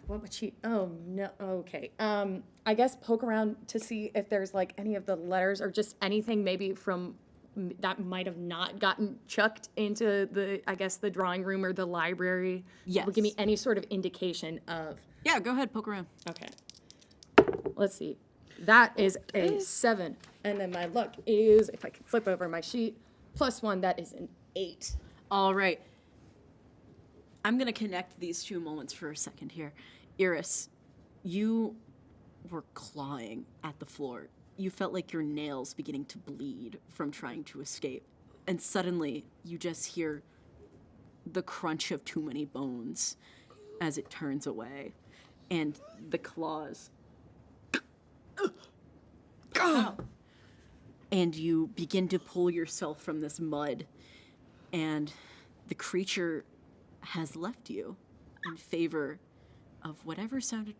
what would she? Oh no. Okay. I guess poke around to see if there's like any of the letters or just anything maybe from that might have not gotten chucked into the, I guess, the drawing room or the library. Yes. Would give me any sort of indication of. Yeah, go ahead, poke around. Okay. Let's see. That is a 7. And then my luck is, if I can flip over my sheet, +1, that is an 8. All right. I'm going to connect these 2 moments for a second here. Iris, you were clawing at the floor. You felt like your nails beginning to bleed from trying to escape. And suddenly, you just hear the crunch of too many bones as it turns away. And the claws. And you begin to pull yourself from this mud. And the creature has left you in favor of whatever sounded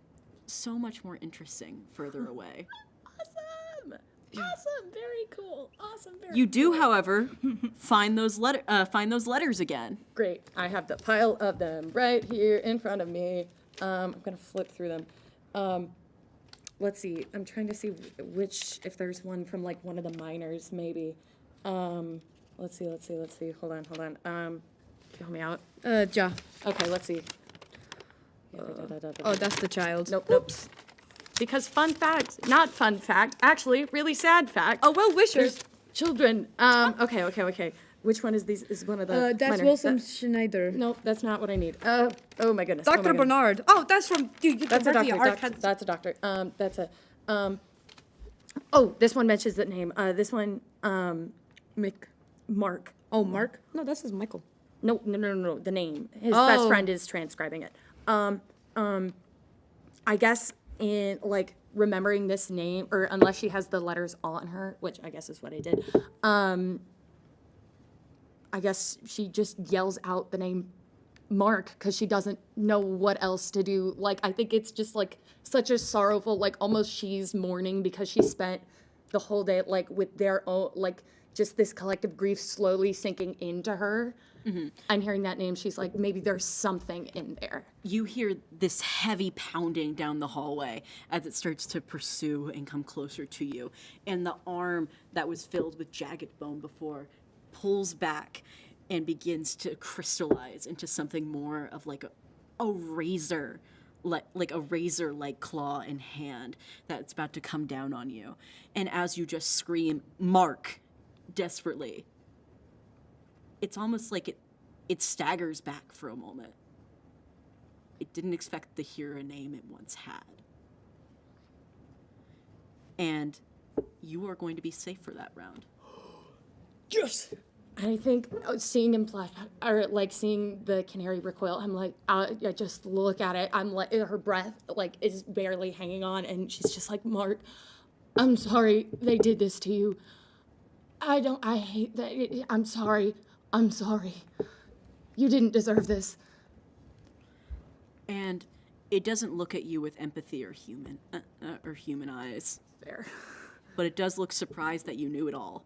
so much more interesting further away. Awesome! Awesome! Very cool. Awesome. Very You do, cool. however, find those letters again. Great. I have the pile of them right here in front of me. I'm going to flip through them. Let's see. I'm trying to see which, if there's one from like one of the miners, maybe. Let's see. Hold on. Help me out. Ja. Okay, let's see. Oh, that's the child. Nope. Because not fun fact, actually, really sad fact. Oh, well wishers. There's children. Okay. Which one is these? Is one of the That's minor- Wilson that- Schneider. Nope, that's not what I need. Oh my goodness. Dr. Bernard. Oh, that's from. That's a doctor. That's a doctor. That's a. Oh, this one mentions the name. This one, Mark. Oh, Mark? No, that says Michael. No. The name. His best Oh. friend is transcribing it. I guess in like remembering this name, or unless she has the letters all on her, which I guess is what I did. I guess she just yells out the name Mark because she doesn't know what else to do. Like, I think it's just like such a sorrowful, like almost she's mourning because she spent the whole day like with their own, like just this collective grief slowly sinking into her. Mm-hmm. And hearing that name, she's like, maybe there's something in there. You hear this heavy pounding down the hallway as it starts to pursue and come closer to you. And the arm that was filled with jagged bone before pulls back and begins to crystallize into something more of like a razor, like a razor-like claw and hand that's about to come down on you. And as you just scream, Mark, desperately, it's almost like it staggers back for a moment. It didn't expect to hear a name it once had. And you are going to be safe for that round. Yes. And I think seeing him flash, or like seeing the canary recoil, I'm like, I just look at it. I'm like, her breath like is barely hanging on, and she's just like, Mark, I'm sorry they did this to you. I hate that. I'm sorry. You didn't deserve this. And it doesn't look at you with empathy or human eyes. Fair. But it does look surprised that you knew it all.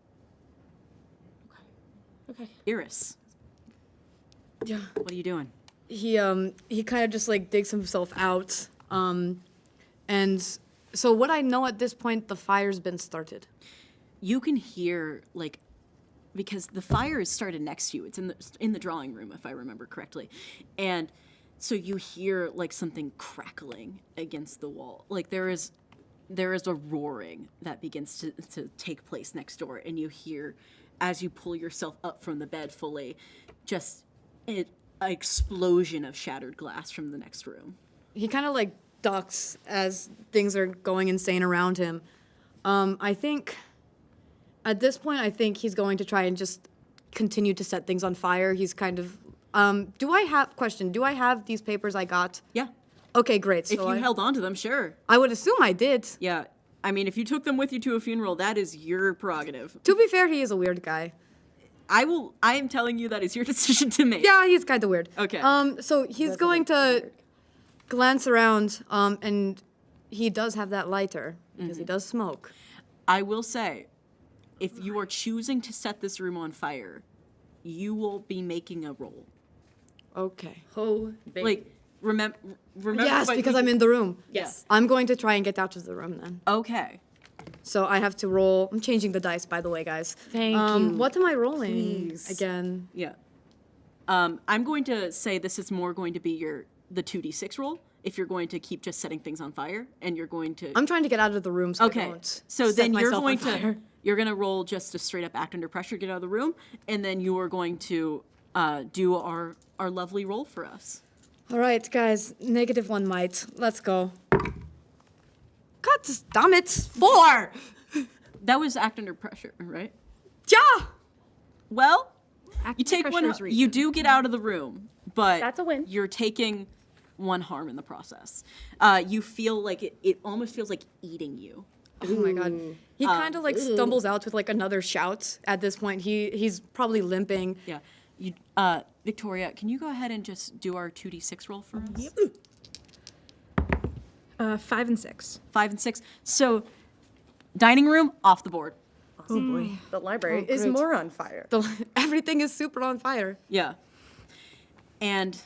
Okay. Iris, Yeah. what are you doing? He kind of just like digs himself out. And so what I know at this point, the fire's been started. You can hear like, because the fire is started next to you. It's in the drawing room, if I remember correctly, and so you hear like something crackling against the wall. Like there is there is a roaring that begins to take place next door, and you hear, as you pull yourself up from the bed fully, just an explosion of shattered glass from the next room. He kind of like ducks as things are going insane around him. I think at this point, I think he's going to try and just continue to set things on fire. He's kind of. Do I have these papers I got? Yeah. Okay, great. If So you held on to them, sure. I would assume I did. Yeah. I mean, if you took them with you to a funeral, that is your prerogative. To be fair, he is a weird guy. I am telling you that is your decision to make. Yeah, he's kind of weird. Okay. So he's going to glance around, and he does have that lighter because he does smoke. I will say, if you are choosing to set this room on fire, you will be making a roll. Okay. Oh, baby. Like, remember. Yes, because I'm in the room. Yes. I'm going to try and get out of the room then. Okay. So I have to roll. I'm changing the dice, by the way, guys. Thank you. What am I rolling Please. again? Yeah. I'm going to say this is more going to be the 2d6 roll if you're going to keep just setting things on fire, and you're going to. I'm trying to get out of the room so I Okay. don't So set then you're myself on going to fire. you're going to roll just to straight up act under pressure, get out of the room, and then you are going to do our lovely roll for us. All right, guys. -1 might. Let's go. God damn it. 4! That was act under pressure, right? Yeah! Well, Act you take under one. pressure is You reason. do get out of the room, but That's a win. You're taking one harm in the process. You feel like it almost feels like eating you. Oh my god. He kind of like stumbles out with like another shout at this point. He's probably limping. Yeah. You, Victoria, can you go ahead and just do our 2d6 roll for us? 5 and 6. 5 and 6. So, dining room off the board. Oh boy. The library is great. more on fire. Everything is super on fire. Yeah. And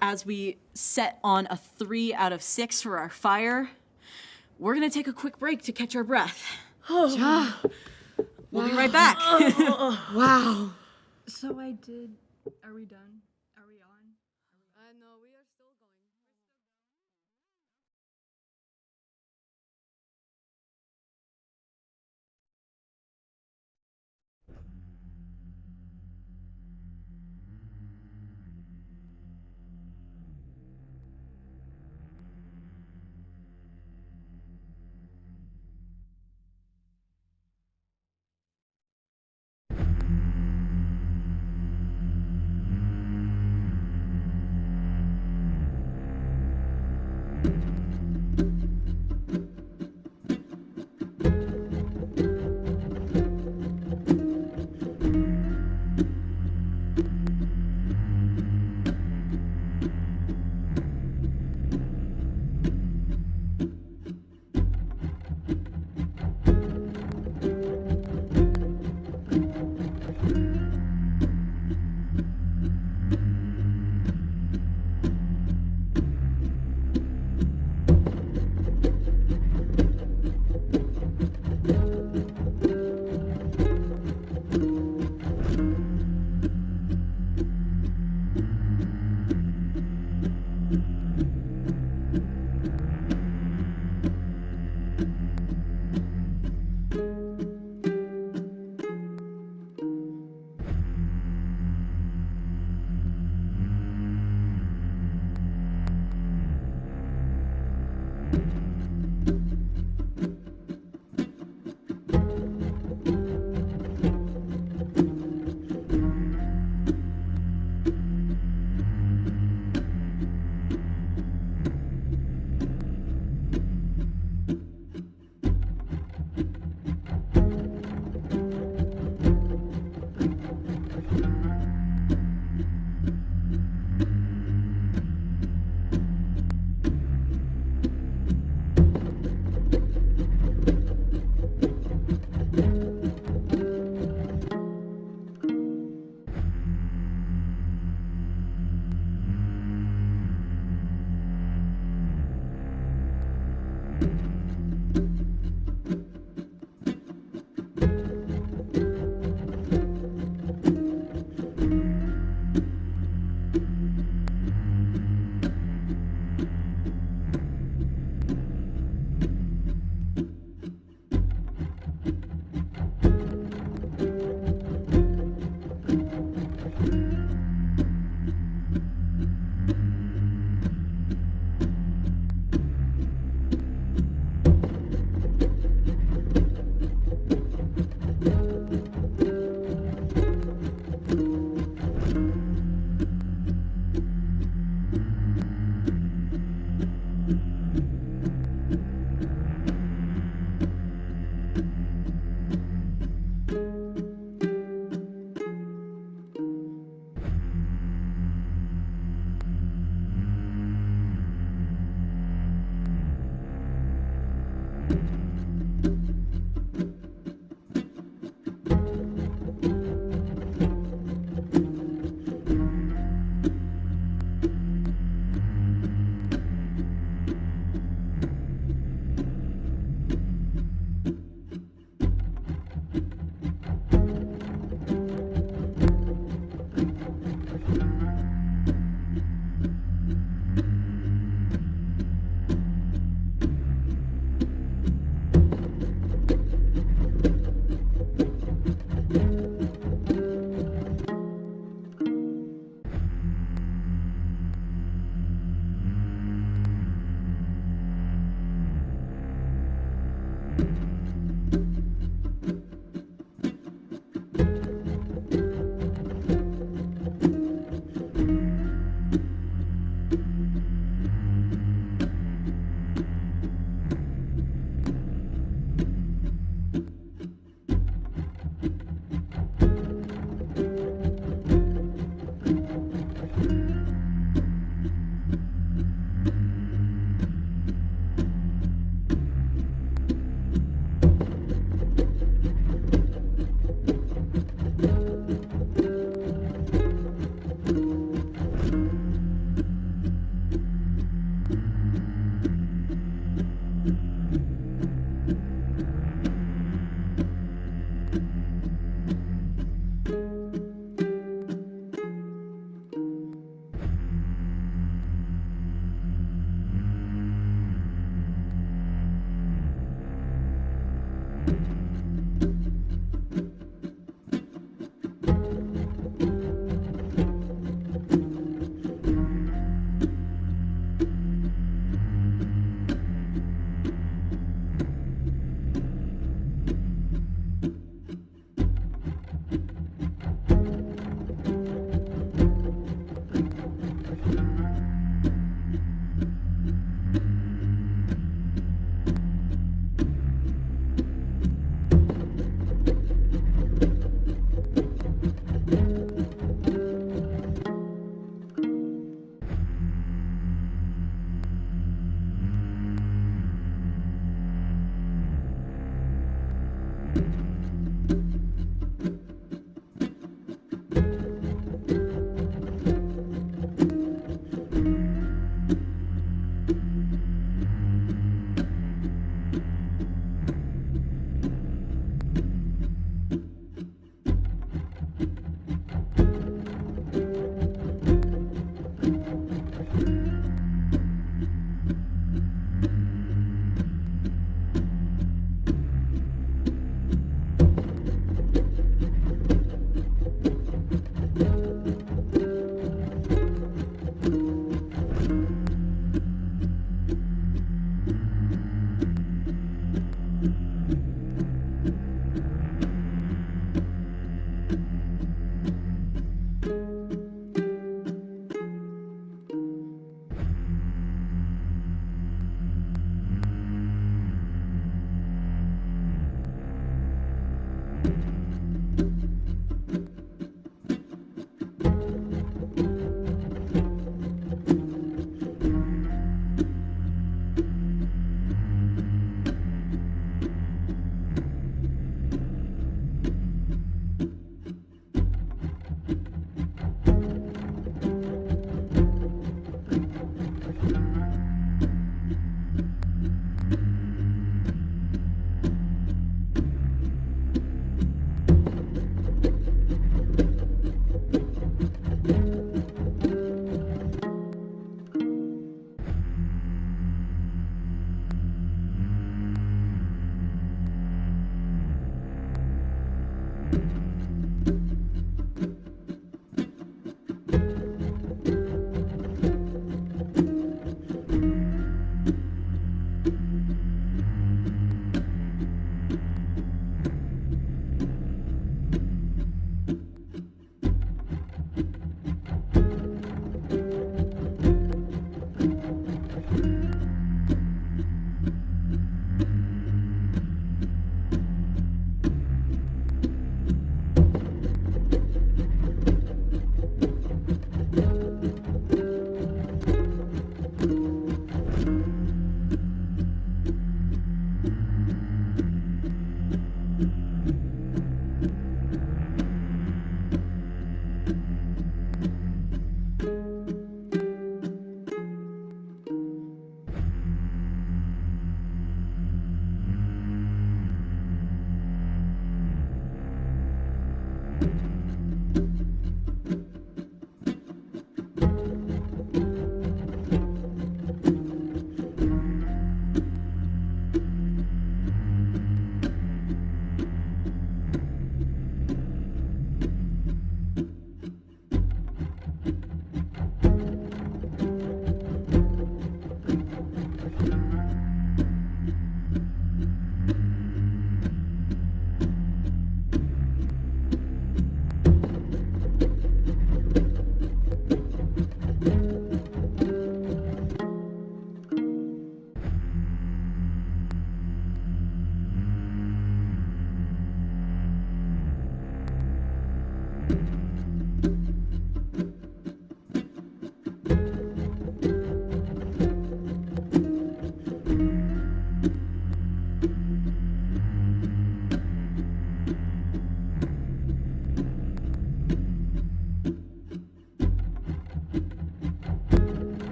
as we set on a 3 out of 6 for our fire, we're gonna take a quick break to catch our breath. Yeah. We'll be right back. Wow. So are we done? Are we on? No, we are still going.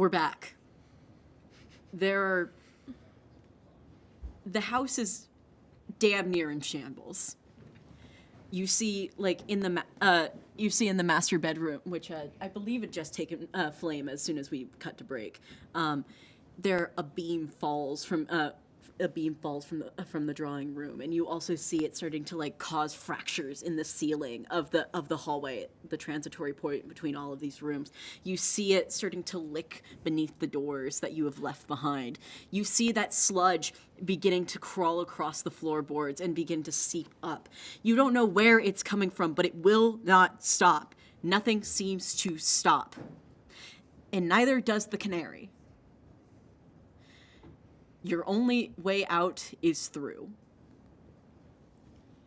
we're back. The house is damn near in shambles. You see, like in the master bedroom, which I believe had just taken flame as soon as we cut to break. A beam falls from the drawing room, and you also see it starting to like cause fractures in the ceiling of the hallway, the transitory point between all of these rooms. You see it starting to lick beneath the doors that you have left behind. You see that sludge beginning to crawl across the floorboards and begin to seep up. You don't know where it's coming from, but it will not stop. Nothing seems to stop. And neither does the canary. Your only way out is through.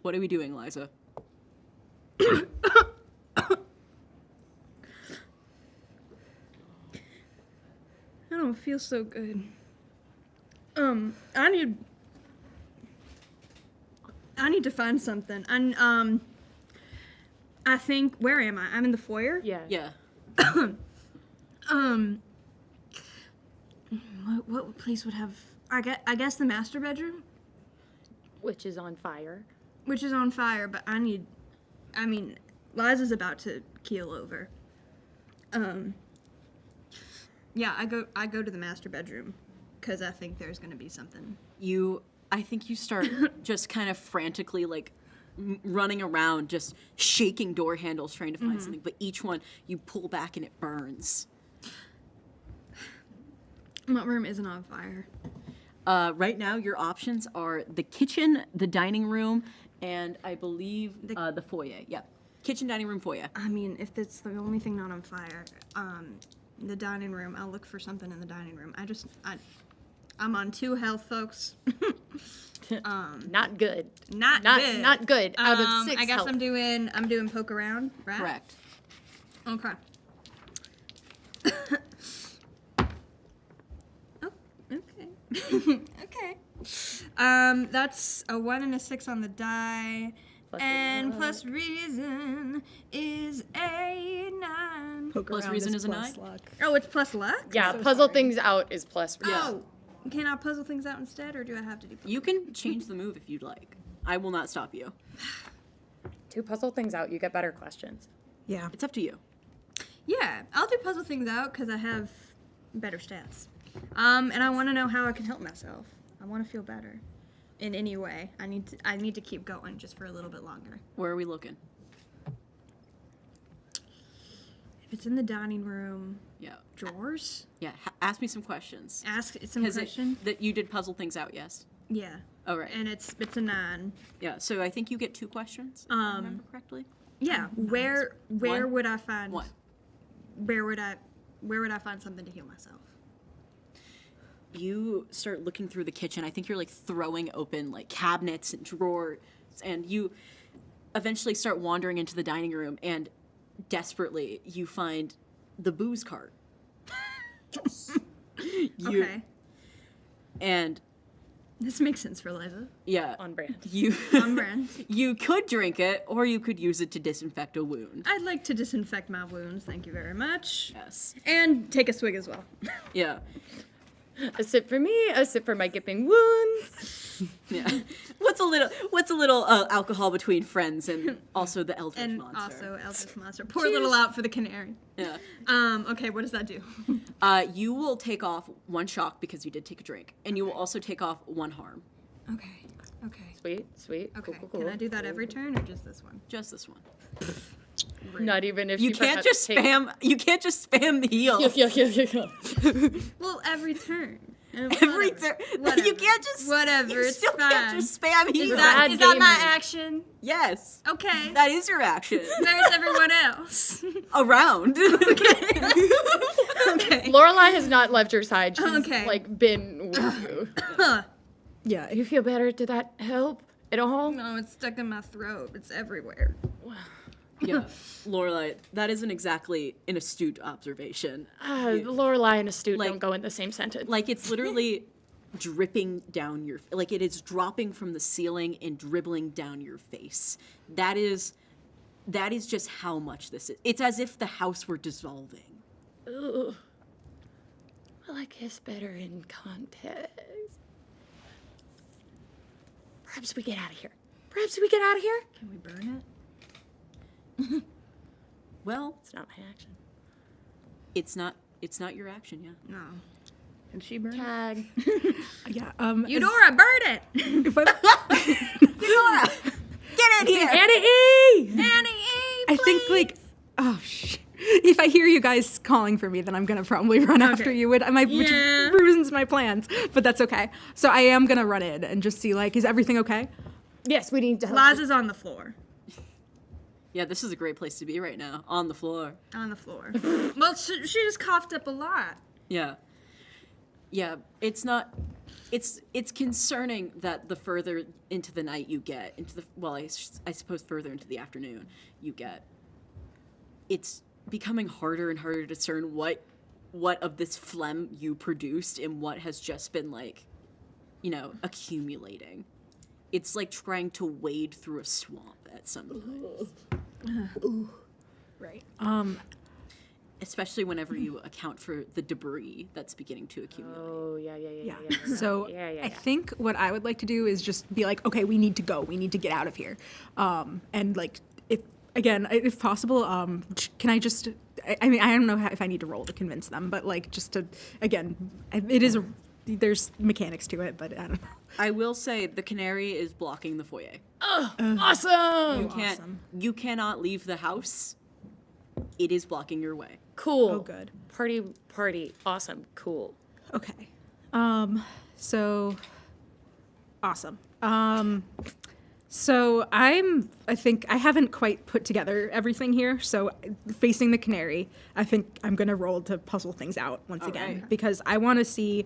What are we doing, Liza? I don't feel so good. I need to find something. And I think, where am I? I'm in the foyer? Yeah. Yeah. What place would have? I guess the master bedroom, Which is on fire. which is on fire. But Liza's about to keel over. Yeah, I go to the master bedroom because I think there's gonna be something. I think you start just kind of frantically like running around, just shaking door handles trying to find something, but each one you pull back and it burns. What room isn't on fire? Right now, your options are the kitchen, the dining room, and I believe the foyer. Yep. Kitchen, dining room, foyer. I mean, if it's the only thing not on fire, the dining room, I'll look for something in the dining room. I'm on 2 health, folks. Not good. Not good. Not good. Out of 6 I guess health. I'm doing poke around, right? Correct. Okay. Oh, okay. Okay. That's a 1 and a 6 on the die. And plus reason is a 9. Poke Plus around reason is is a plus 9? luck. Oh, it's plus luck? Yeah, puzzle things out is plus. Oh, can I puzzle things out instead, or do I have to do? You can change the move if you'd like. I will not stop you. To puzzle things out, you get better questions. Yeah. It's up to you. Yeah, I'll do puzzle things out because I have better stats. And I want to know how I can help myself. I want to feel better in any way. I need to keep going just for a little bit longer. Where are we looking? If it's in the dining room, Yeah. drawers. Yeah. Ask me some questions. Ask some Has question. that you did puzzle things out, yes? Yeah. Oh, right. And it's a 9. Yeah, so I think you get 2 questions, if I remember correctly. Yeah. Where One. would I find? One. Where would I find something to heal myself? You start looking through the kitchen. I think you're like throwing open like cabinets and drawers, and you eventually start wandering into the dining room, and desperately you find the booze cart. Okay. And This makes sense for Liza. yeah, On brand. you On brand. you could drink it, or you could use it to disinfect a wound. I'd like to disinfect my wounds. Thank you very much. Yes. And take a swig as well. Yeah. A sip for me, a sip for my gaping wounds. Yeah. What's a little alcohol between friends and also the eldritch And monster. also Eldritch Monster. Pour a little out for the canary. Yeah. Okay, what does that do? You will take off 1 shock because you did take a drink, and you will also take off 1 harm. Okay. Okay. Sweet, sweet. Okay. Cool, cool, Can I do that every turn or just this one? Just this one. Not even if You she can't perhaps just takes- spam. You can't just spam the heal. Yeah. Well, every turn. Every turn. Whatever. You can't just. Whatever. You It's still fine. can't just spam heal. Bad Is that my gamer. action? Yes. Okay. That is your action. Where's everyone else? Around. Okay. Lorelai has not left your side. She's Okay. like been with you. Yeah. You feel better? Did that help at all? No, it's stuck in my throat. It's everywhere. Yeah, Lorelai, that isn't exactly an astute observation. Lorelai and Astute Like- don't go in the same sentence. Like, it's literally dripping down your, like, it is dropping from the ceiling and dribbling down your face. That is just how much this is. It's as if the house were dissolving. Ugh. feel like it's better in context. Perhaps we get out of here. Can we burn it? Well, It's not my action. it's not your action, yeah. No. Can she burn it? Tag. Yeah. Eudora, burn it! If I, Get in here! Annie E! Annie E, I think like, oh shit. If I hear you guys calling for me, then I'm gonna probably run after you, which Yeah. ruins my plans. But that's okay. So I am gonna run in and just see like, is everything okay? Yes, we need to help. Laza's on the floor. Yeah, this is a great place to be right now, on the floor. On the floor. Well, she just coughed up a lot. Yeah. Yeah, it's not. It's concerning that the further into the night you get, I suppose further into the afternoon you get, it's becoming harder and harder to discern what of this phlegm you produced and what has just been like, accumulating. It's like trying to wade through a swamp at some point. Right. Especially whenever you account for the debris that's beginning to accumulate. Oh, yeah. Yeah. So Yeah. I think what I would like to do is just be like, okay, we need to go. We need to get out of here. And like, if possible, can I just? I mean, I don't know if I need to roll to convince them, but like, just to there's mechanics to it, but I don't know. I will say the canary is blocking the foyer. Awesome! You cannot leave the house. It is blocking your way. Cool. Oh, good. Party. Awesome. Cool. Okay. So awesome. So I think I haven't quite put together everything here. So facing the canary, I think I'm gonna roll to puzzle things out once again right. because I want to see.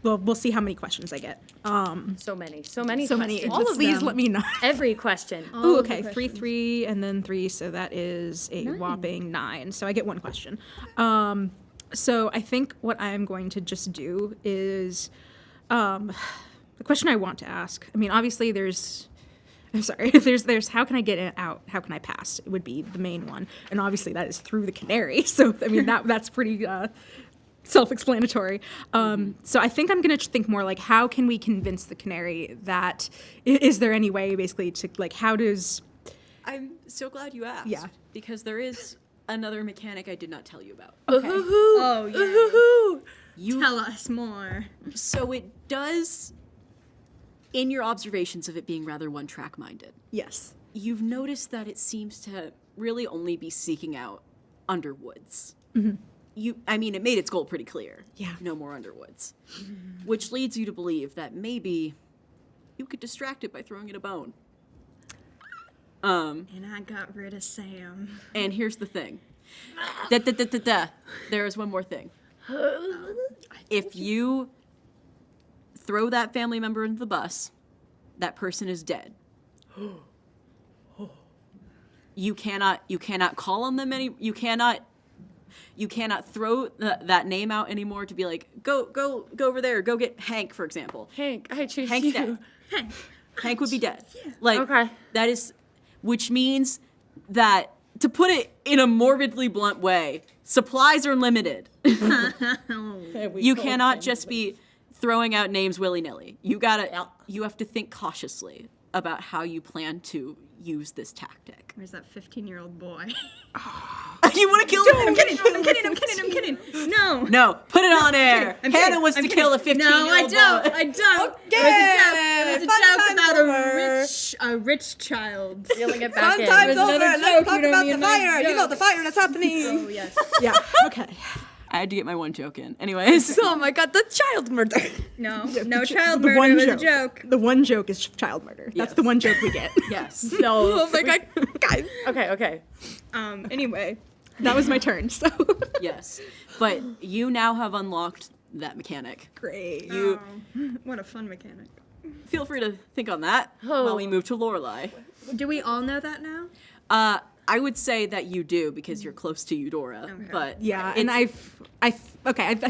Well, we'll see how many questions I get. So many So questions. many. All of Please them. let me know. Every question. Ooh, okay. 3, and then 3. So that is a whopping 9. So I get one question. So I think what I'm going to just do is the question I want to ask. I mean, obviously there's how can I get it out? How can I pass? It would be the main one, and obviously that is through the canary. So I mean that's pretty self-explanatory. So I think I'm going to think more like, how can we convince the canary that, is there any way basically to like, how does... I'm so glad you asked. Yeah. Because there is another mechanic I did not tell you about. Okay. Oh, yeah. Tell us more. So it does, in your observations of it being rather one-track minded, Yes. you've noticed that it seems to really only be seeking out Underwoods. It made its goal pretty clear. Yeah. No more Underwoods. Which leads you to believe that maybe you could distract it by throwing it a bone. And I got rid of Sam. And here's the thing. There is one more thing. If you throw that family member into the bus, that person is dead. You cannot call on them you cannot throw that name out anymore to be like, go over there, go get Hank, for example. Hank, I choose Hank's you. dead. Hank would be dead. Like, Okay. that is, which means that, to put it in a morbidly blunt way, supplies are limited. You cannot just be throwing out names willy-nilly. You have to think cautiously about how you plan to use this tactic. Where's that 15-year-old boy? You want to kill him? I'm kidding. No. No, put it on air. I'm Hannah kidding, wants I'm to kidding. kill a 15-year-old No, I don't. boy. I don't. Okay. It was a Fun joke time's about over. a rich child. Reeling it back Fun in. time's There's over. another Let's joke, talk you know about me the and my fire. You know, the jokes. fire that's happening. Oh, yes. Yeah. Okay. I had to get my one joke in. Anyways. Oh my god, the child murder. No child The murder one was a joke. joke. The one joke is child murder. That's the one joke we get. Yes. Oh my god, guys. Okay. Anyway. That was my turn. So Yes. But you now have unlocked that mechanic. great. You What a fun mechanic. feel free to think on that while we move to Lorelei. Do we all know that now? I would say that you do because you're close to Eudora. But Yeah, it's- and I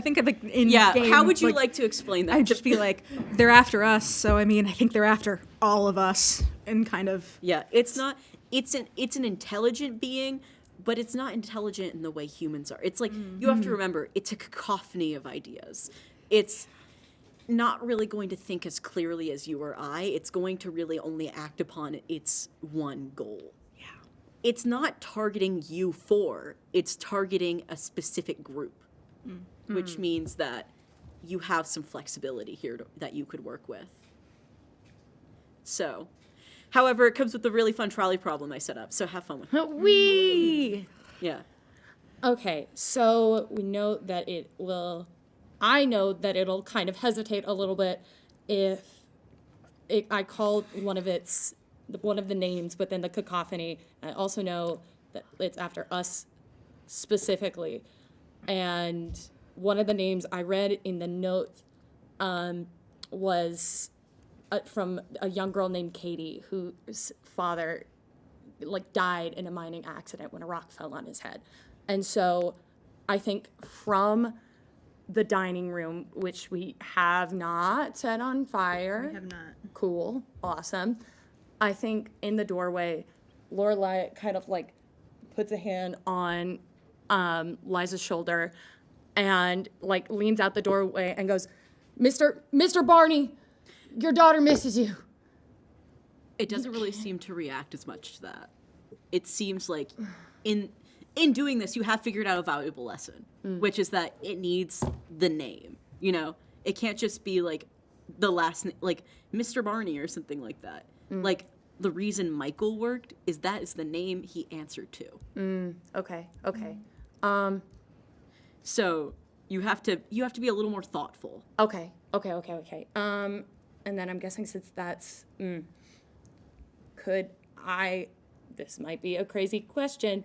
think of like in Yeah, game, how would you like to explain that? I'd just be like, they're after us, so I mean, I think they're after all of us, and kind of Yeah, it's not. It's an intelligent being, but it's not intelligent in the way humans are. It's like, you have to remember, it's a cacophony of ideas. It's not really going to think as clearly as you or I. It's going to really only act upon its one goal. Yeah. It's not targeting you four. It's targeting a specific group, which means that you have some flexibility here that you could work with. So, however, it comes with a really fun trolley problem I set up, so have fun with it. Wee! Yeah. Okay, so we know that I know that it'll kind of hesitate a little bit if I call one of the names within the cacophony. I also know that it's after us specifically. And one of the names I read in the note was from a young girl named Katie, whose father died in a mining accident when a rock fell on his head. And so I think from the dining room, which we have not set on fire. We have not. Cool. Awesome. I think in the doorway, Lorelai kind of puts a hand on Liza's shoulder and leans out the doorway and goes, Mr. Barney, your daughter misses you. It doesn't really seem to react as much to that. It seems like in doing this, you have figured out a valuable lesson, which is that it needs the name. You know, it can't just be the last Mr. Barney or something like that. The reason Michael worked is that is the name he answered to. Okay. So you have to be a little more thoughtful. Okay. And then I'm guessing since that's, could I, this might be a crazy question,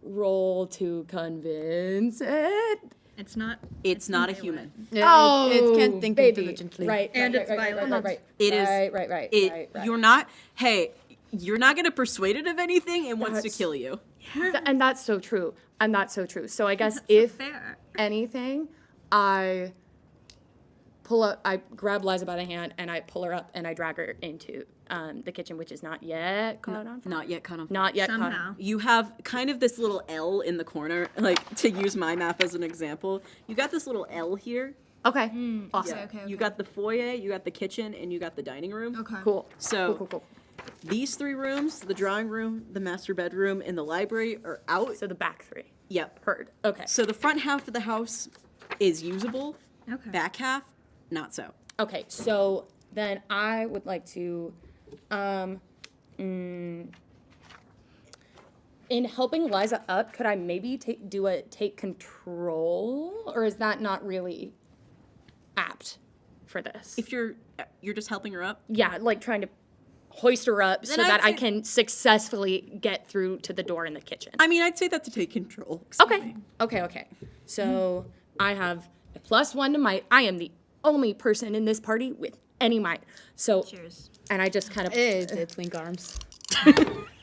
roll to convince it? It's not. It's not a human. Yeah, it can't think baby. intelligently. Right. And it's violent. Right. It is. Right. You're not. Hey, you're not gonna persuade it of anything. It wants to That's- kill you. And that's so true. So I guess That's if fair. anything, I grab Liza by the hand and I pull her up and I drag her into the kitchen, which is not yet caught on fire. Not yet caught on fire. Not yet caught Somehow. on. You have kind of this little L in the corner, to use my map as an example. You got this little L here. Okay. Awesome. Okay. You got the foyer, you got the kitchen, and you got the dining room. Okay. Cool. So Cool. these three rooms, the drawing room, the master bedroom, and the library are out. So the back three. Yep. Heard. Okay. So the front half of the house is usable. Okay. Back half, not so. Okay, so then I would like to, in helping Liza up, could I maybe take control, or is that not really apt for this? If you're just helping her up, Yeah, trying to hoist her up so Then I'd that I say- can successfully get through to the door in the kitchen. I'd say that to take control. Excuse me. Okay. So I have a +1 to might. I am the only person in this party with any might. So, Cheers. and I just kind of. It's Twink Arms.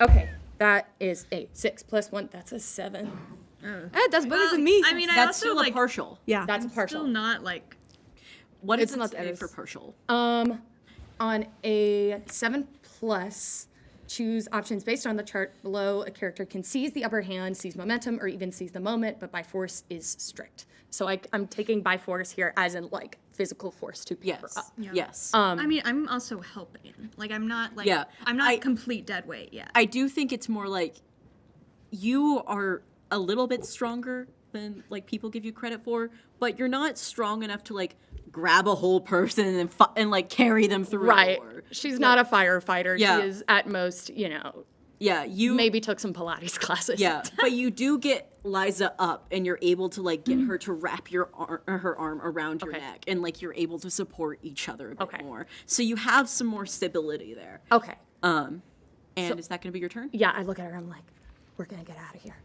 Okay, that is a 6 + 1. That's a 7. That's better than me. I mean, I That's also still a partial. Yeah. That's a partial. still not What It's is it not say Eris. for partial? On a 7+, choose options based on the chart below. A character can seize the upper hand, seize momentum, or even seize the moment, but by force is strict. So I'm taking by force here as in physical force to pick her Yes. up. Yes. I mean, I'm also helping. I'm not Yeah, I'm not complete dead weight yet. I do think it's more you are a little bit stronger than people give you credit for, but you're not strong enough to grab a whole person and carry them through. Right. A door. She's not a firefighter. Yeah. She is at most, Yeah, you maybe took some Pilates classes. Yeah, but you do get Liza up, and you're able to get her to wrap her arm around your Okay. neck, and you're able to support each other a bit Okay. more. So you have some more stability there. Okay. And is that going to be your turn? Yeah, I look at her. I'm like, we're gonna get out of here.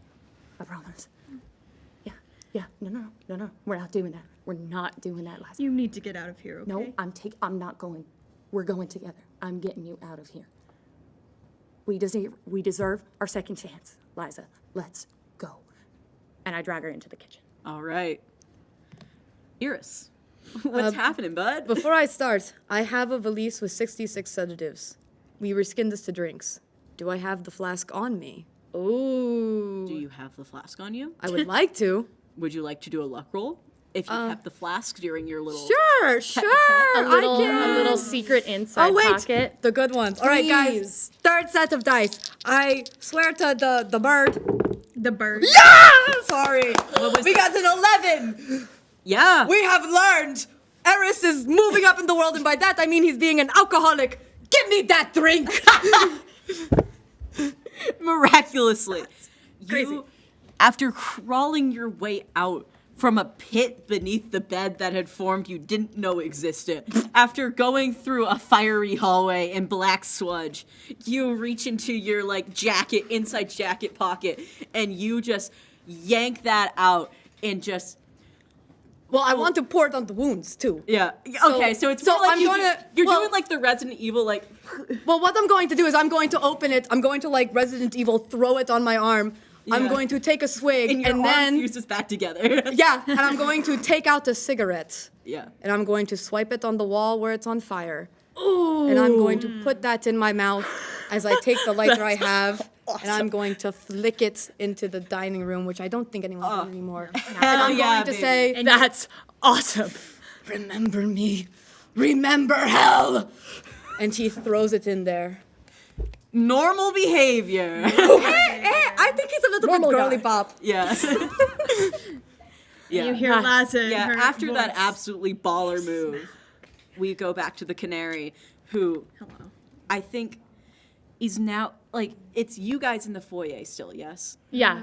I promise. Yeah. No. We're not doing that. We're not doing that, Liza. You need to get out of here, okay? No, I'm not going. We're going together. I'm getting you out of here. We deserve our second chance, Liza. Let's go. And I drag her into the kitchen. All right. Iris, what's happening, bud? Before I start, I have a valise with 66 sedatives. We reskin this to drinks. Do I have the flask on me? Ooh. Do you have the flask on you? I would like to. Would you like to do a luck roll? If you kept the flask during your little... Sure. A little, I can. a little secret inside Oh, wait. pocket. The good ones. All right, guys. Please. Third set of dice. I swear to the bird. The bird. Sorry. We got an 11. Yeah. We have learned Eris is moving up in the world, and by that I mean he's being an alcoholic. Give me that drink. Miraculously. Crazy. You, after crawling your way out from a pit beneath the bed that had formed you didn't know existed, after going through a fiery hallway in black sludge, you reach into your inside jacket pocket, and you just yank that out and just... Well, I want to pour it on the wounds too. Yeah. Okay, so it's so more like I'm you're well- doing like the Resident Evil, like... Well, what I'm going to do is I'm going to open it. I'm going to like Resident Evil, throw it on my arm. I'm Yeah. going to take a swig, and your and arm then fuses back together. yeah, and I'm going to take out a cigarette. Yeah. And I'm going to swipe it on the wall where it's on fire. Ooh. And I'm going to put that in my mouth as I take the lighter I have, and I'm going to flick it into the dining room, which I don't think anyone's doing anymore. And I'm going to say, That's awesome. "Remember me, remember hell," and he throws it in there. Normal behavior. I think he's a little bit girly pop. Yeah. Yeah. You hear Laza. Yeah, her after that voice. absolutely baller move, we go back to the Canary, who I think is now, it's you guys in the foyer still, yes? Yeah.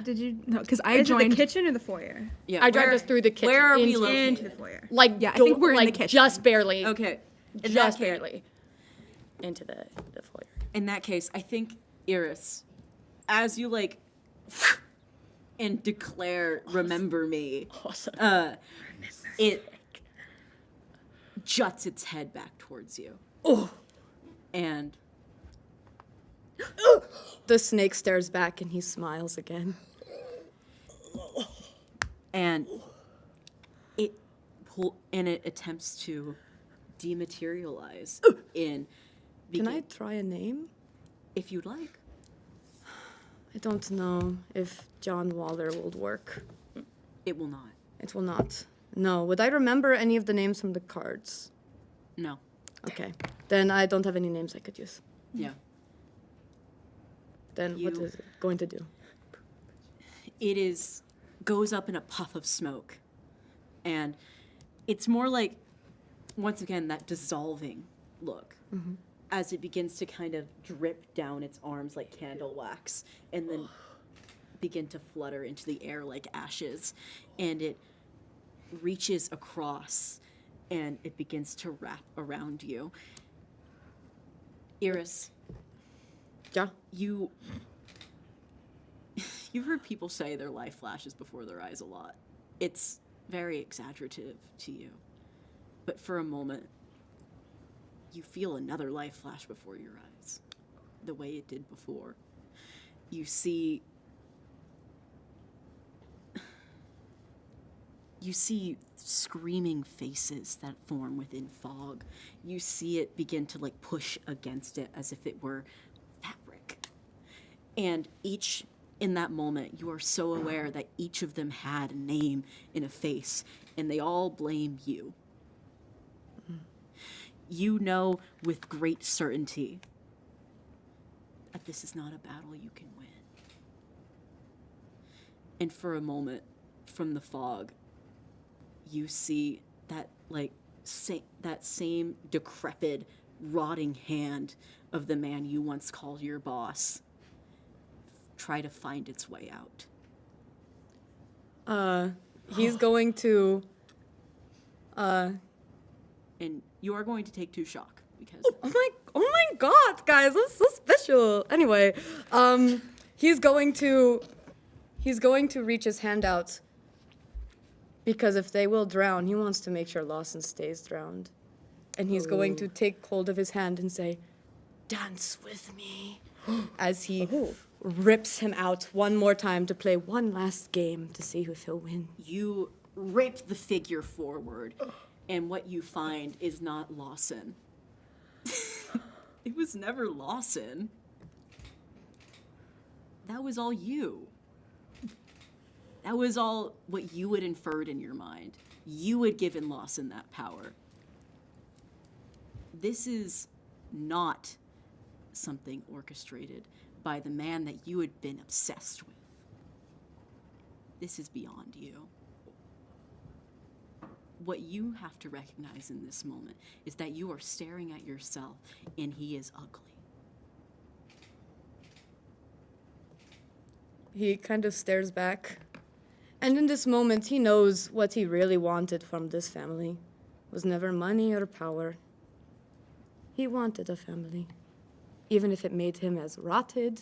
Did you? No, because I Is it joined. the kitchen or the foyer? Yeah. I dragged us through the kitchen. Where are we into- located? Into the foyer. Like, Yeah, I think we're in the kitchen. Just barely. Okay. In that Just case- barely. Into the foyer. In that case, I think, Iris, as you, and declare, remember me, Awesome. it juts its head back towards you. And The snake stares back and he smiles again. and it attempts to dematerialize in Can I try a name? if you'd like. I don't know if John Waller will work. It will not. It will not. No. Would I remember any of the names from the cards? No. Okay. Then I don't have any names I could use. Yeah. Then what You- is it going to do? It goes up in a puff of smoke. And it's more like, once again, that dissolving look. As it begins to kind of drip down its arms like candle wax and then begin to flutter into the air like ashes. And it reaches across and it begins to wrap around you. Iris, Yeah. you've heard people say their life flashes before their eyes a lot. It's very exaggerative to you. But for a moment, you feel another life flash before your eyes, the way it did before. You see screaming faces that form within fog. You see it begin to push against it as if it were fabric. And in that moment, you are so aware that each of them had a name and a face, and they all blame you. You know with great certainty that this is not a battle you can win. And for a moment, from the fog, you see that that same decrepit, rotting hand of the man you once called your boss try to find its way out. He's going to And you are going to take 2 shock because Oh my god, guys, that's so special. Anyway, he's going to reach his hand out because if they will drown, he wants to make sure Lawson stays drowned. And he's going to take hold of his hand and say, "Dance with me," as he rips him out one more time to play one last game to see if he'll win. you rip the figure forward, and what you find is not Lawson. It was never Lawson. that was all you. That was all what you had inferred in your mind. You had given Lawson that power. This is not something orchestrated by the man that you had been obsessed with. This is beyond you. What you have to recognize in this moment is that you are staring at yourself and he is ugly. He kind of stares back. And in this moment, he knows what he really wanted from this family was never money or power. He wanted a family. Even if it made him as rotted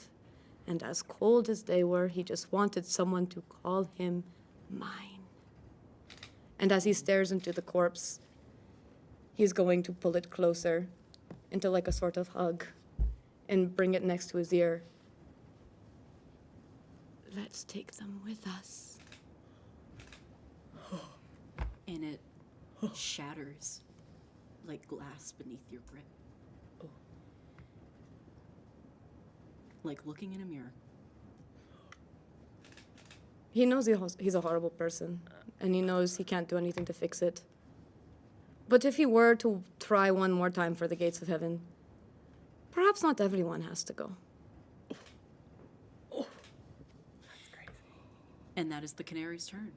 and as cold as they were, he just wanted someone to call him mine. And as he stares into the corpse, he's going to pull it closer into like a sort of hug and bring it next to his ear. Let's take them with us. And it shatters like glass beneath your grip. Like looking in a mirror. He knows he's a horrible person, and he knows he can't do anything to fix it. But if he were to try one more time for the gates of heaven, perhaps not everyone has to go. And that is the canary's turn.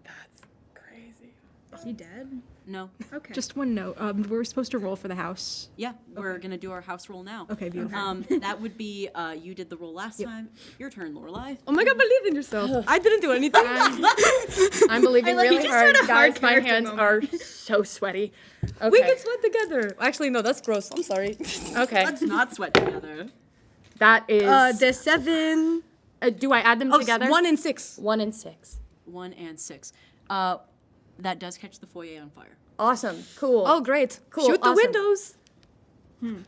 That's crazy. Is he dead? No. Okay. Just one note. We're supposed to roll for the house. Yeah, we're gonna do our house roll now. Okay, beautiful. That would be you did the roll last time. Your turn, Lorelai. Oh my god, believe in yourself. I didn't do anything. I'm believing like, you really just hard. had a hard Guys, my character hands moment. are so sweaty. Okay. We can sweat together. Actually, no, that's gross. I'm sorry. Okay. Let's not sweat together. That is. There's 7. Do I add them together? 1 and 6. 1 and 6. 1 and 6. That does catch the foyer on fire. Awesome. Cool. Oh, great. Cool, Shoot the awesome. windows.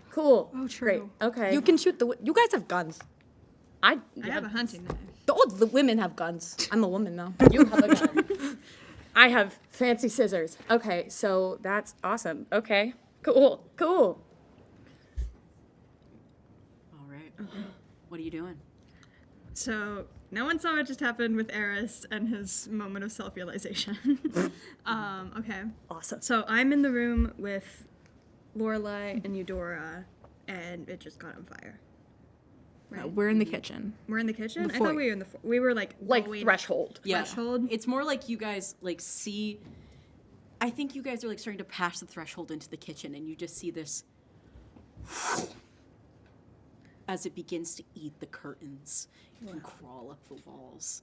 Cool. Oh, Great. true. Okay. You can shoot you guys have guns. I have a hunting knife. The women have guns. I'm a woman now. You have a gun. I have fancy scissors. Okay, so that's awesome. Okay. Cool. Cool. All right. What are you doing? So no one saw what just happened with Eris and his moment of self-realization. Okay. Awesome. So I'm in the room with Lorelai and Eudora, and it just caught on fire. Right. We're in the kitchen. We're in the kitchen. I foyer. thought we were in the. We were like going- Threshold. Yeah. Threshold? It's more like you guys like see. I think you guys are like starting to pass the threshold into the kitchen, and you just see this as it begins to eat the curtains and crawl up the walls.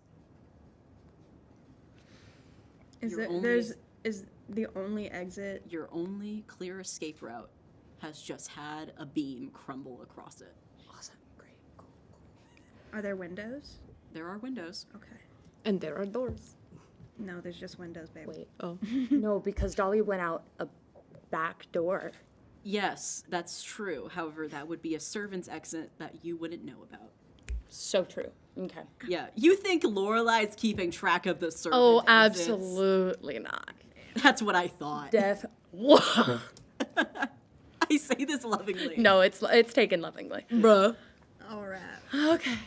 Is Your it? only- Is the only exit? Your only clear escape route has just had a beam crumble across it. Awesome. Great. Cool. Are there windows? There are windows. Okay. And there are doors. No, there's just windows, babe. Wait. Oh. No, because Dolly went out a back door. Yes, that's true. However, that would be a servant's exit that you wouldn't know about. So true. Okay. Yeah, you think Lorelai's keeping track of the servant Oh, exits. absolutely not. That's what I thought. Death. Whoa. I say this lovingly. No, it's taken lovingly. Bruh. All right. Okay.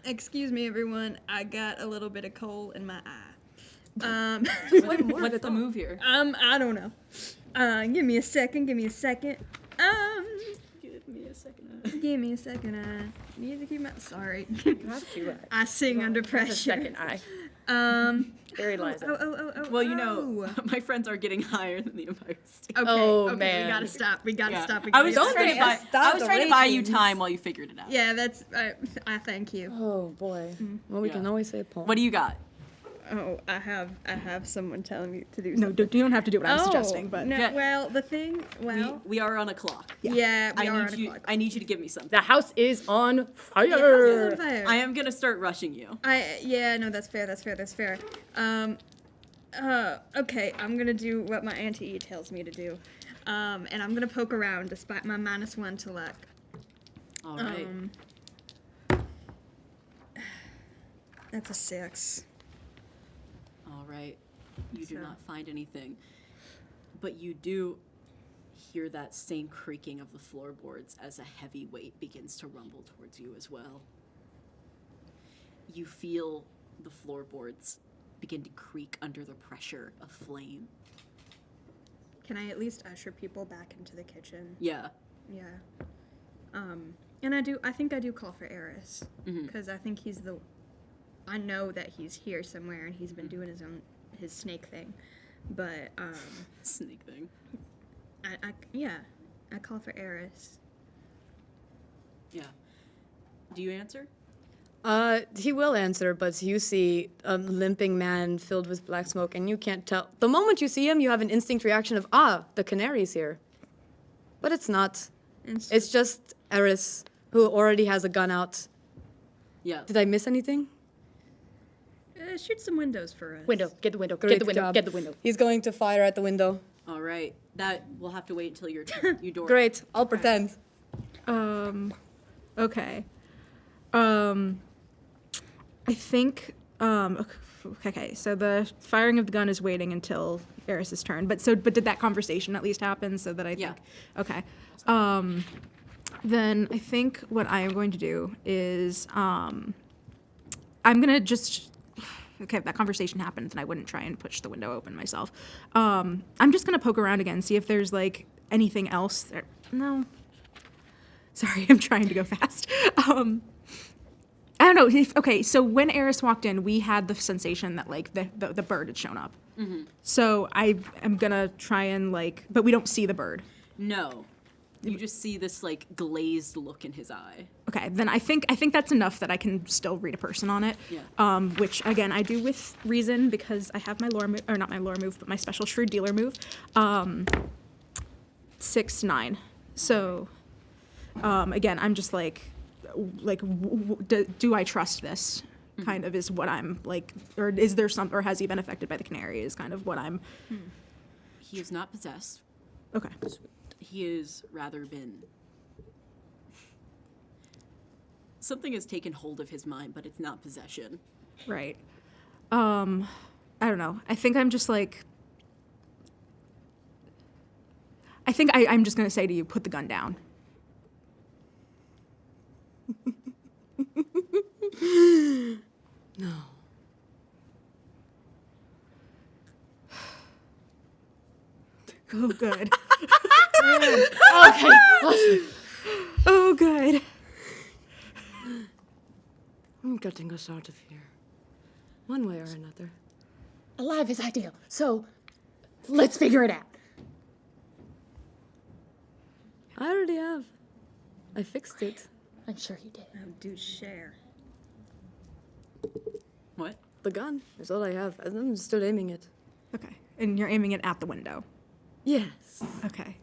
Excuse me, everyone. I got a little bit of coal in my eye. What's the move here? I don't know. Give me a second. Give me a second. Give me a second. Give me a second. Need to keep my. Sorry. You have two eyes. I sing under pressure. A second eye. Very Liza. Oh. Well, you know, my friends are getting higher than the Empire State. Okay. Oh, okay, man. We gotta stop. We gotta Yeah. stop. We I gotta was stop. just trying to buy. Stop I was the trying to buy you ratings. time while you figured it out. Yeah, that's. I thank you. Oh boy. Well, we Yeah. can always say Paul. What do you got? Oh, I have someone telling me to do No, something. you don't have to do what I'm Oh, suggesting, but no, Yeah. well, the thing. Well, We are on a clock. yeah, we I are need on you. a clock. I need you to give me something. The house is on fire. Yeah, house is on fire. I am gonna start rushing you. Yeah, no, that's fair. Okay, I'm gonna do what my Auntie E tells me to do. And I'm gonna poke around despite my -1 to luck. All right. That's a 6. All right. You do So- not find anything, but you do hear that same creaking of the floorboards as a heavy weight begins to rumble towards you as well. you feel the floorboards begin to creak under the pressure of flame. Can I at least usher people back into the kitchen? Yeah. Yeah. And I think I do call for Eris. Because I think I know that he's here somewhere and he's been doing his snake thing. But, Snake thing. I call for Eris. Yeah. Do you answer? He will answer, but you see a limping man filled with black smoke, and you can't tell. The moment you see him, you have an instinct reaction of, the canary's here. But it's not. It's just Eris, who already has a gun out. Yeah. Did I miss anything? Shoot some windows for us. Window. Get the window. Great Get the window. job. Get the window. He's going to fire at the window. All right. That we'll have to wait until you door. Great, I'll pretend. Okay. I think, okay, so the firing of the gun is waiting until Eris's turn. But did that conversation at least happen so that I think, Yeah. okay. Then I think what I am going to do is, I'm going to just, okay, if that conversation happens, and I wouldn't try and push the window open myself. I'm just going to poke around again, see if there's like anything else there. No. Sorry, I'm trying to go fast. I don't know. Okay, so when Eris walked in, we had the sensation that like the bird had shown up. Mm-hmm. So I am gonna try and like, but we don't see the bird. No. You just see this like glazed look in his eye. Okay, then I think that's enough that I can still read a person on it. Yeah. Which again I do with reason because I have my lore move, or not my lore move, but my special shrewd dealer move. 6-9. So again, I'm just like do I trust this? Kind of is what I'm like, or is there or has he been affected by the canary? Is kind of what I'm. He is not possessed. Okay. He has rather been. Something has taken hold of his mind, but it's not possession. Right. I don't know. I think I'm just like. I think I'm just gonna say to you, put the gun down. No. Oh, good. Okay. Awesome. Oh, good. I'm getting us out of here. One way or another. Alive is ideal. So let's figure it out. I already have. I fixed it. I'm sure you did. Oh, do share. What? The gun is all I have. I'm still aiming it. Okay. And you're aiming it at the window. Yes. Okay.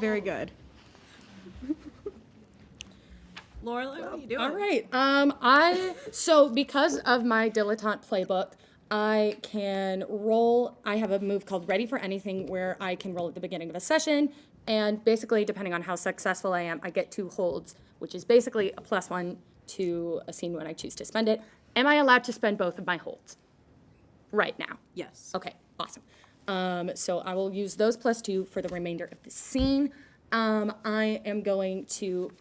Very good. Lorelai, what are you doing? All right. So because of my dilettante playbook, I can roll. I have a move called Ready for Anything where I can roll at the beginning of a session. And basically, depending on how successful I am, I get 2 holds, which is basically a +1 to a scene when I choose to spend it. Am I allowed to spend both of my holds right now? Yes. Okay, awesome. So I will use those +2 for the remainder of the scene. I am going to,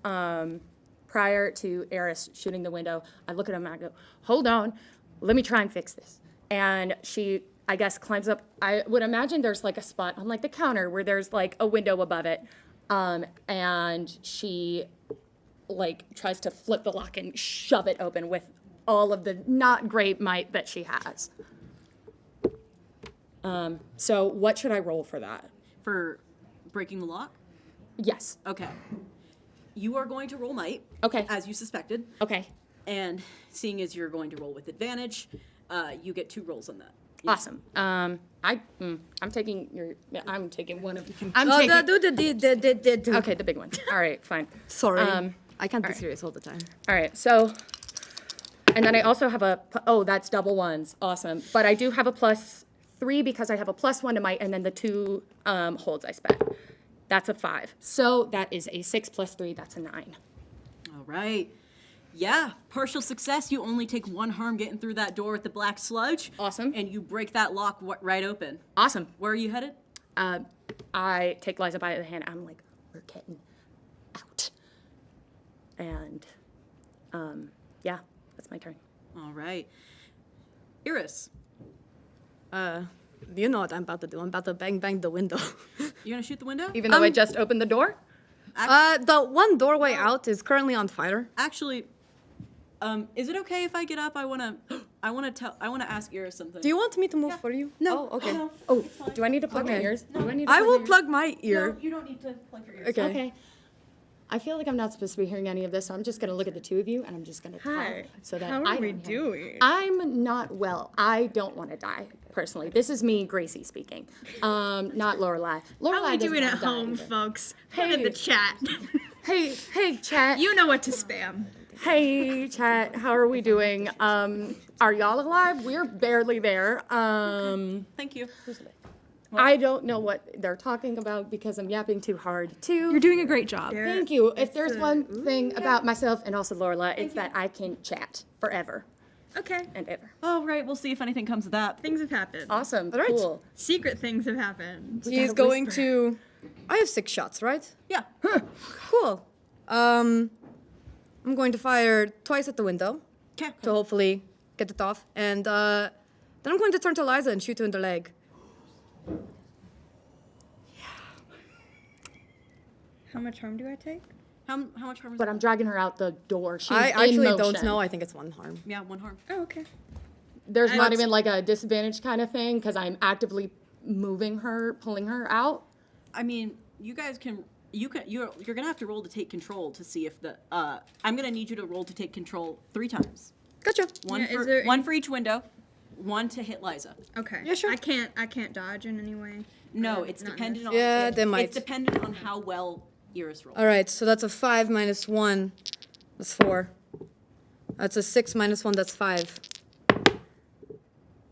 prior to Eris shooting the window, I look at him and I go, hold on, let me try and fix this. And she, I guess, climbs up. I would imagine there's like a spot on like the counter where there's like a window above it. And she like tries to flip the lock and shove it open with all of the not great might that she has. So what should I roll for that? For breaking the lock? Yes. Okay. You are going to roll might. Okay. As you suspected. Okay. And seeing as you're going to roll with advantage, you get 2 rolls on that. Awesome. I'm taking one of. Do the Okay, the big one. All right, fine. Sorry. I can't be serious all the time. All right, so, and then I also have that's double ones. Awesome. But I do have a +3 because I have a +1 to might, and then the 2 holds I spent. That's a 5. So that is a 6 + 3. That's a 9. All right. Yeah, partial success. You only take 1 harm getting through that door with the black sludge. Awesome. And you break that lock right open. Awesome. Where are you headed? I take Liza by the hand. I'm like, we're getting out. And Yeah, that's my turn. All right. Iris, You know what I'm about to do. I'm about to bang the window. you gonna shoot the window? Even though I just opened the door? The one doorway out is currently on fire. Actually, is it okay if I get up? I wanna ask Iris something. Do you want me to move for you? No. Oh, okay. No. Oh, do I need to plug my Okay. ears? Do I need to I plug will my ears? plug my ear. No, you don't need to plug your ears. Okay. Okay. I feel like I'm not supposed to be hearing any of this, so I'm just gonna look at the two of you and I'm just gonna talk so that How I are we don't hear. doing? I'm not well. I don't want to die personally. This is me, Gracie, speaking. Not Lorelai. Lorelai How are we doesn't doing at wanna die home, either. folks? Put in the Hey. chat. Hey, chat. You know what to spam. Hey, chat. How are we doing? Are y'all alive? We're barely there. Thank you. I don't know what they're talking about because I'm yapping too hard too. You're doing a great job. Thank you. If there's one thing about myself and also Lorelai, it's that I can chat forever Okay. and ever. All right, we'll see if anything comes of that. Things have happened. Awesome. All right. Cool. Secret things have happened. He's going to. I have 6 shots, right? Yeah. Cool. I'm going to fire twice at the window Okay. to hopefully get it off, and then I'm going to turn to Liza and shoot her in the leg. How much harm do I take? How much harm is But I'm dragging her out the door. She's I in actually don't motion. know. I think it's 1 harm. Yeah, 1 harm. Oh, okay. There's not Let's- even like a disadvantage kind of thing because I'm actively moving her, pulling her out. I mean, you guys can. You're gonna have to roll to take control to see if the. I'm gonna need you to roll to take control 3 times. Gotcha. One Yeah, is for there one any- for each window. 1 to hit Liza. Okay. Yeah, sure. I can't dodge in any way. No, Or it's not dependent on. Yeah, it- they might. It's dependent on how well Iris rolls. All right, so that's a 5 minus 1. That's 4. That's a 6 minus 1. That's 5.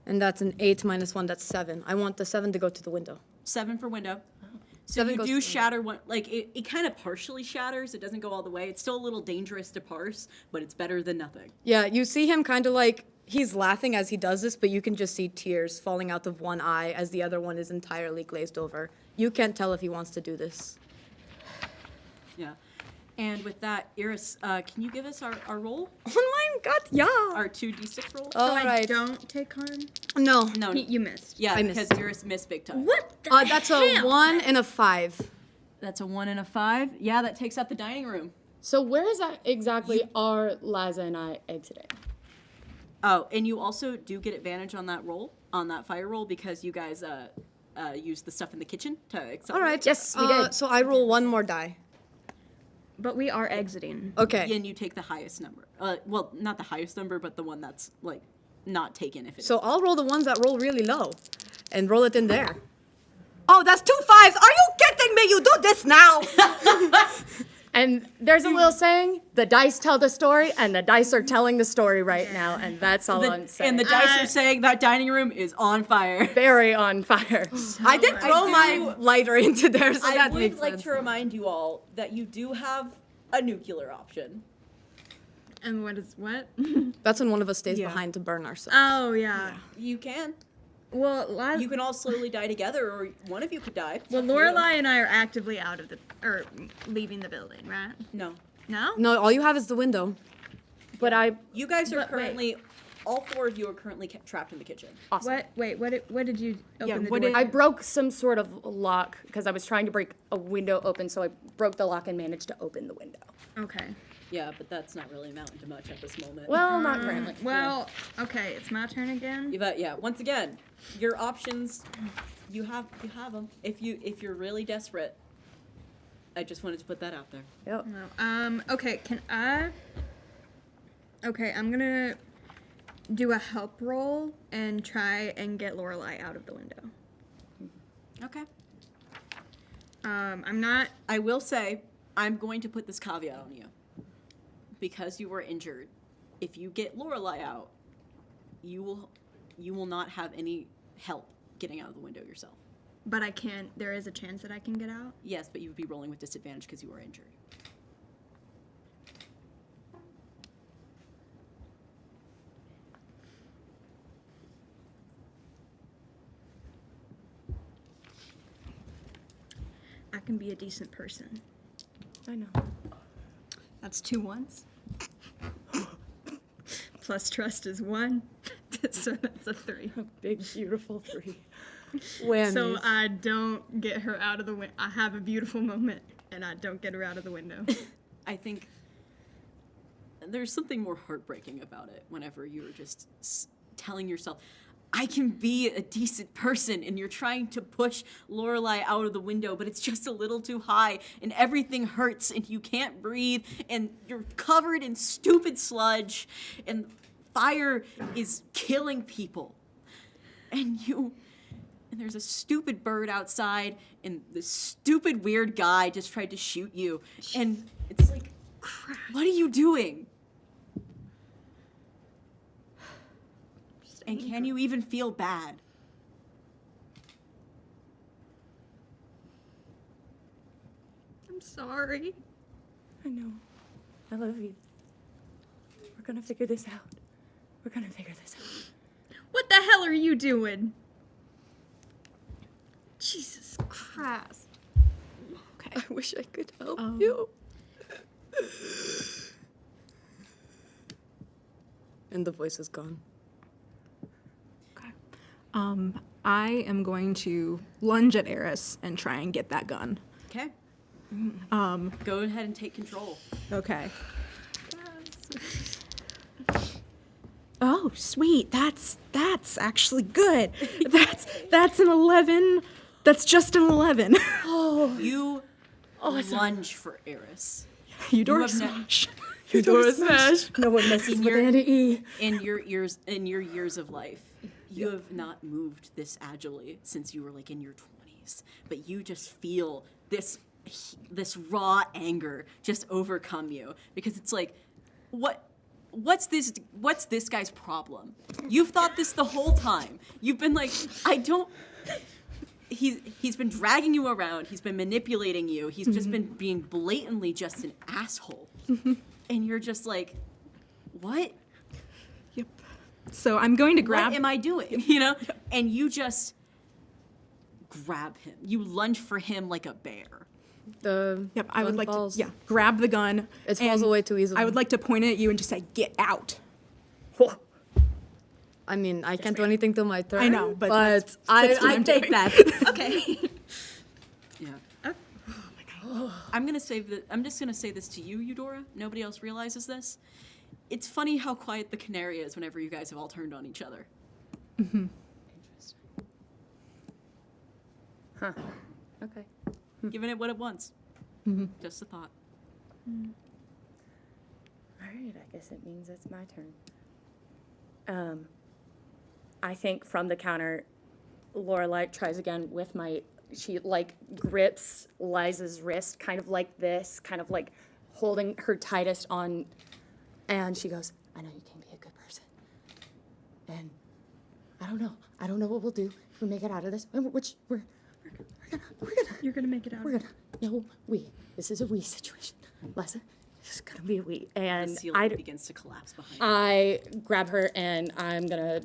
And that's an 8 minus 1. That's 7. I want the 7 to go to the window. 7 for window. So 7 you goes do to- shatter one, like it kind of partially shatters. It doesn't go all the way. It's still a little dangerous to parse, but it's better than nothing. Yeah, you see him kind of like he's laughing as he does this, but you can just see tears falling out of one eye as the other one is entirely glazed over. You can't tell if he wants to do this. Yeah. And with that, Iris, can you give us our roll? Oh my god, yeah. Our 2d6 roll? All I right. don't take harm. No. No, You missed. yeah, I because missed. Iris missed big time. What the That's a 1 and a 5. That's a 1 and a 5. Yeah, that takes out the dining room. So where is that exactly are Liza and I exiting? Oh, and you also do get advantage on that roll, on that fire roll, because you guys use the stuff in the kitchen to accelerate. All right. Yes, we did. So I roll 1 more die. But we are exiting. Okay. And you take the highest number. Well, not the highest number, but the one that's like not taken if it's. So I'll roll the ones that roll really low and roll it in there. Oh, that's 2 5s. Are you kidding me? You do this now. And there's a little saying, the dice tell the story, and the dice are telling the story right now, and that's all I'm saying. and the dice are saying that dining room is on fire. Very on fire. I did throw my lighter into there, so I that would makes like sense. to remind you all that you do have a nuclear option. And what is what? That's when one of us stays Yeah. behind to burn ourselves. Oh yeah. You can. Well, You can all slowly die together, or one of you could die. well, It's up to you. Lorelai and I are actively out of the or leaving the building, right? No. No. No, all you have is the window. But I, You guys are But wait. currently, all 4 of you are currently trapped in the kitchen. awesome. What? Wait. What did you open Yeah, the what door? did- I broke some sort of lock because I was trying to break a window open, so I broke the lock and managed to open the window. Okay. Yeah, but that's not really amounting to much at this moment. Well, not currently. Well, okay. It's my turn again. But yeah, once again, your options, you have them. If you're really desperate, I just wanted to put that out there. Yep. No. Okay. Can I? Okay. I'm gonna do a help roll and try and get Lorelai out of the window. Okay. I'm not. I will say, I'm going to put this caveat on you. Because you were injured, if you get Lorelai out, you will not have any help getting out of the window yourself. But I can't. There is a chance that I can get out. Yes, but you would be rolling with disadvantage because you were injured. I can be a decent person. I know. That's 2 1s. plus trust is 1. So that's a 3. Big, beautiful 3. Whammies. So I don't get her out of the window. I have a beautiful moment, and I don't get her out of the window. I think there's something more heartbreaking about it whenever you're just telling yourself, I can be a decent person, and you're trying to push Lorelai out of the window, but it's just a little too high, and everything hurts, and you can't breathe, and you're covered in stupid sludge, and fire is killing people. And there's a stupid bird outside, and this stupid weird guy just tried to shoot you, and it's like, crap, what are you doing? And can you even feel bad? I'm sorry. I know. I love you. We're gonna figure this out. We're gonna figure this out. What the hell are you doing? Jesus Christ. Okay. I wish I could help you. And the voice is gone. I am going to lunge at Eris and try and get that gun. Okay. Go ahead and take control. Okay. Oh, sweet. That's actually good. That's an 11. That's just an 11. You lunge for Eris. Eudora have no- smash. Eudora smash. No one messes In with your- Annie E. In your years of life, you have not moved this agilely since you were like in your 20s, but you just feel this raw anger just overcome you, because it's like, what's this guy's problem? You've thought this the whole time. You've been like, he's been dragging you around, he's been manipulating you, he's just been being blatantly just an asshole. And you're just like, what? Yep. So I'm going to grab. What am I doing? You know? And you just grab him. You lunge for him like a bear. Yep. I would gun like falls. to. Yeah. Grab the gun. It falls and away too easily. I would like to point it at you and just say, "Get out." I mean, I can't do anything till my turn. I know, but that's what I I'm take doing. that. Okay. Yeah. I'm just gonna say this to you, Eudora. Nobody else realizes this. It's funny how quiet the canary is whenever you guys have all turned on each other. Interesting. Huh. Okay. Giving it what it wants. Just a thought. All right, I guess it means it's my turn. I think from the counter, Lorelai tries again with she like grips Liza's wrist, kind of like this, kind of like holding her tightest on, and she goes, I know you can be a good person. And I don't know what we'll do if we make it out of this, which we're gonna. You're gonna make it out. We're gonna. No, this is a we situation. Liza, it's gonna be a we. The And ceiling begins to collapse behind you. I grab her and I'm gonna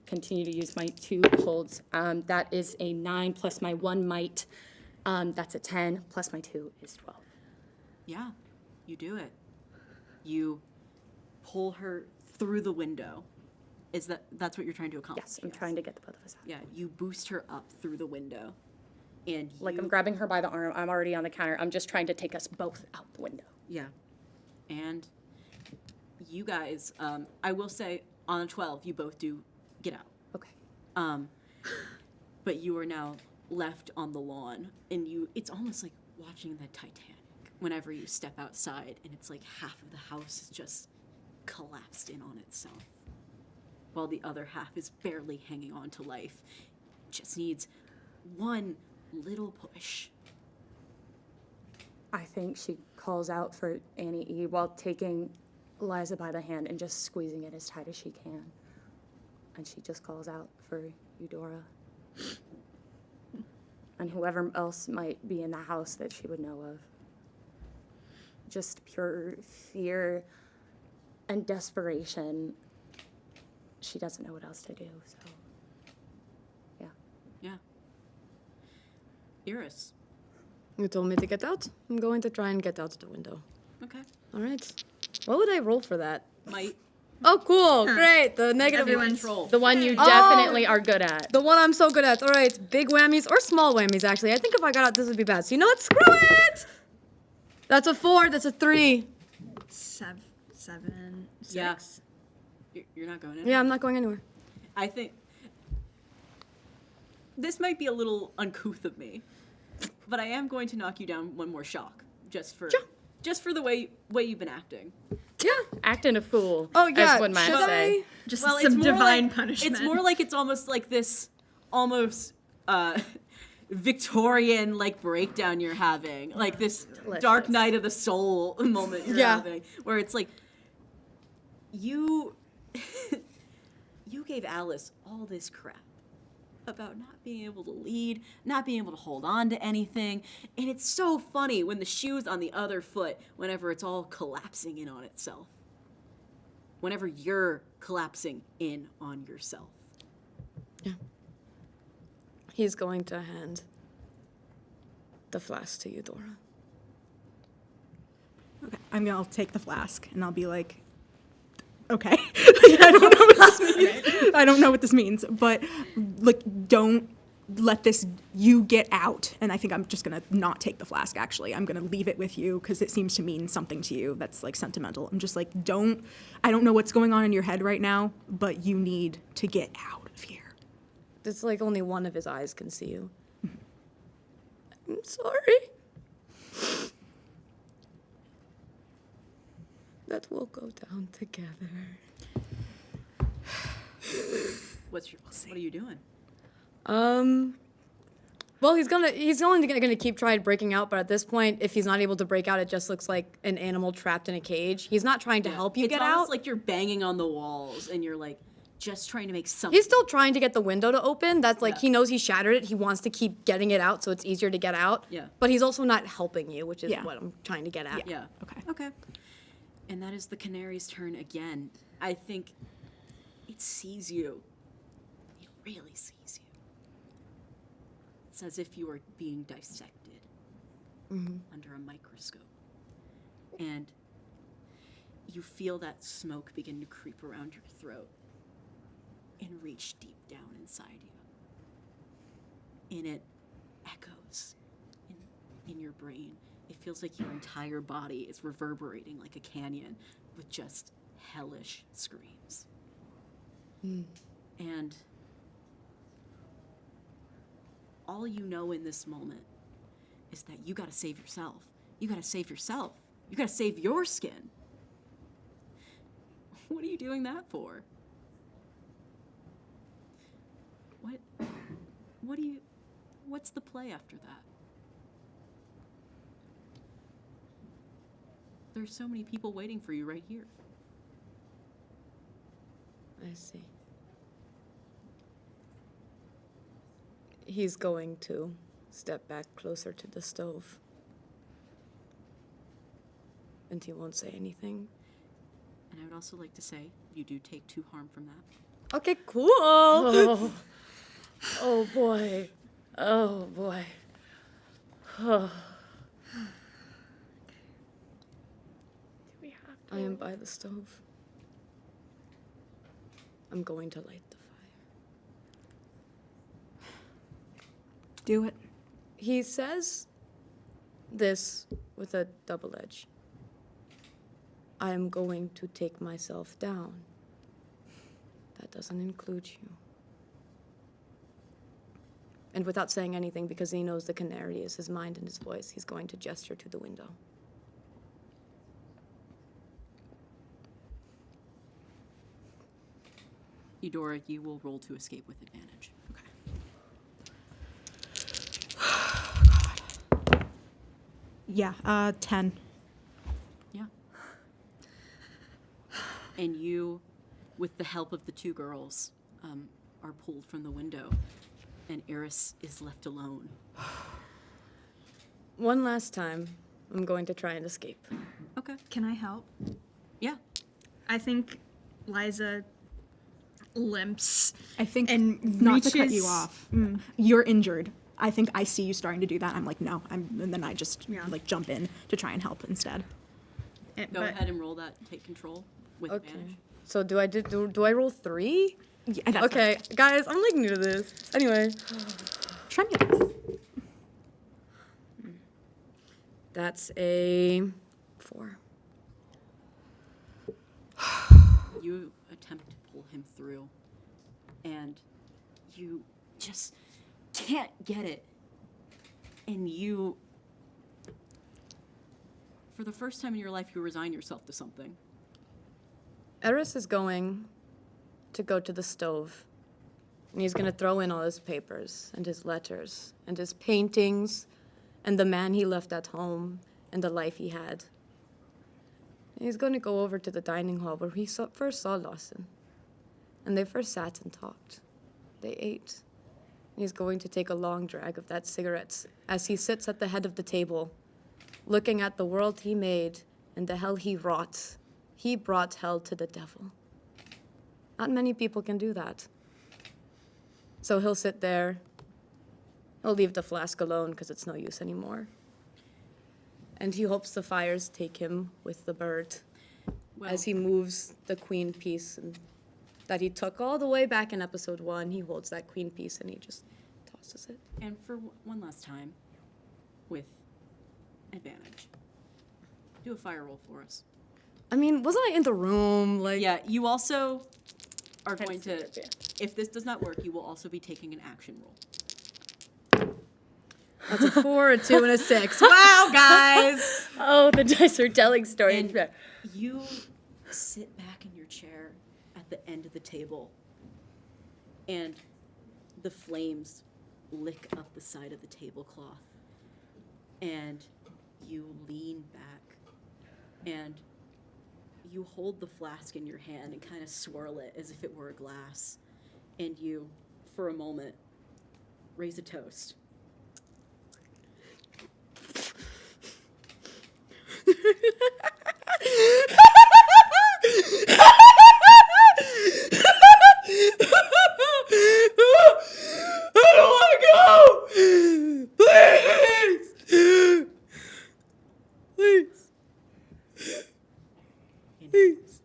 continue to use my 2 holds. That is a 9 plus my 1 might. That's a 10 plus my 2 is 12. Yeah, you do it. You pull her through the window. That's what you're trying to accomplish? Yes, I'm trying to get the both of us out. Yeah, you boost her up through the window. And I'm grabbing her by the arm. I'm already on the counter. I'm just trying to take us both out the window. Yeah. And you guys, I will say, on a 12, you both do get out. Okay. But you are now left on the lawn, and it's almost like watching the Titanic whenever you step outside, and it's like half of the house is just collapsed in on itself, while the other half is barely hanging on to life. Just needs one little push. I think she calls out for Annie E while taking Liza by the hand and just squeezing it as tight as she can. And she just calls out for Eudora. And whoever else might be in the house that she would know of. Just pure fear and desperation. She doesn't know what else to do, so yeah. Yeah. Iris. You told me to get out. I'm going to try and get out the window. Okay. All right. What would I roll for that? Might. Oh, cool. Great. The negative Everyone's- Control. The one you definitely are good at. The one I'm so good at. All right, big whammies or small whammies, actually. I think if I got out, this would be bad. So you know what? Screw it! That's a 4. That's a 3. 7, 6. Yeah. You're not going in. Yeah, I'm not going anywhere. I think this might be a little uncouth of me, but I am going to knock you down one more shock, just for the way you've been acting. Yeah. Acting a fool. Oh, yeah. As one might Should say. Just Well, some it's more divine like, punishment. It's more like it's almost like this Victorian like breakdown you're having, like this dark night of the soul moment you're having, where it's like you gave Alice all this crap about not being able to lead, not being able to hold on to anything, and it's so funny when the shoe's on the other foot whenever it's all collapsing in on itself. Whenever you're collapsing in on yourself. He's going to hand the flask to you, Dora. Okay, I'll take the flask and I'll be like, okay. I don't know what this means. I don't know what this means, but like, don't let you get out. And I think I'm just gonna not take the flask. Actually, I'm gonna leave it with you because it seems to mean something to you that's like sentimental. I'm just like, I don't know what's going on in your head right now, but you need to get out of here. It's like only one of his eyes can see you. I'm sorry. That we'll go down together. What are you doing? Well, he's only gonna keep trying breaking out, but at this point, if he's not able to break out, it just looks like an animal trapped in a cage. He's not trying to help you It's get almost out. like you're banging on the walls and you're like just trying to make something. He's still trying to get the window to open. That's like, Yeah. he knows he shattered it. He wants to keep getting it out so it's easier to get out. Yeah. But he's also not helping you, which is Yeah. what I'm trying to get at. Yeah. Okay. Okay. And that is the canary's turn again. I think it sees you. It really sees you. It's as if you are being dissected under a microscope. And you feel that smoke begin to creep around your throat and reach deep down inside you. And it echoes in your brain. It feels like your entire body is reverberating like a canyon with just hellish screams. And all you know in this moment is that you gotta save yourself. You gotta save yourself. You gotta save your skin. What are you doing that for? What's the play after that? There's so many people waiting for you right here. I see. He's going to step back closer to the stove. And he won't say anything. And I would also like to say, you do take 2 harm from that. Okay, cool. Oh. Oh boy. Oh boy. Oh. I am by the stove. I'm going to light the fire. Do it. He says this with a double edge. I am going to take myself down. That doesn't include you. And without saying anything, because he knows the canary is his mind and his voice, he's going to gesture to the window. Eudora, you will roll to escape with advantage. Yeah, 10. Yeah. And you, with the help of the 2 girls, are pulled from the window, and Eris is left alone. One last time, I'm going to try and escape. Okay. Can I help? Yeah. I think Liza limps. I think, And not to cut you reaches- off, you're injured. I think I see you starting to do that. I'm like, no. And then I just Yeah. like jump in to try and help instead. Go but ahead and roll that take control with Okay. advantage. So do I roll 3? Yeah, that's Okay, guys, I'm like new to this. Anyway, tremulous. that's a 4. You attempt to pull him through, and you just can't get it. And you, for the first time in your life, you resign yourself to something. Eris is going to go to the stove, and he's going to throw in all his papers and his letters and his paintings and the man he left at home and the life he had. And he's going to go over to the dining hall where he first saw Lawson, and they first sat and talked. They ate. And he's going to take a long drag of that cigarette as he sits at the head of the table, looking at the world he made and the hell he wrought. He brought hell to the devil. Not many people can do that. So he'll sit there. He'll leave the flask alone because it's no use anymore. And he hopes the fires take him with the bird as he moves the queen piece and that he took all the way back in episode 1. He holds that queen piece and he just tosses it. And for one last time, with advantage, do a fire roll for us. I mean, wasn't I in the room? Like, Yeah, you also are going to, if this does not work, you will also be taking an action roll. that's a 4, a 2, and a 6. Wow, guys! Oh, the dice are telling stories. And you sit back in your chair at the end of the table, and the flames lick up the side of the tablecloth, and you lean back, and you hold the flask in your hand and kind of swirl it as if it were a glass, and you, for a moment, raise a toast. I don't want to go! Please! Please.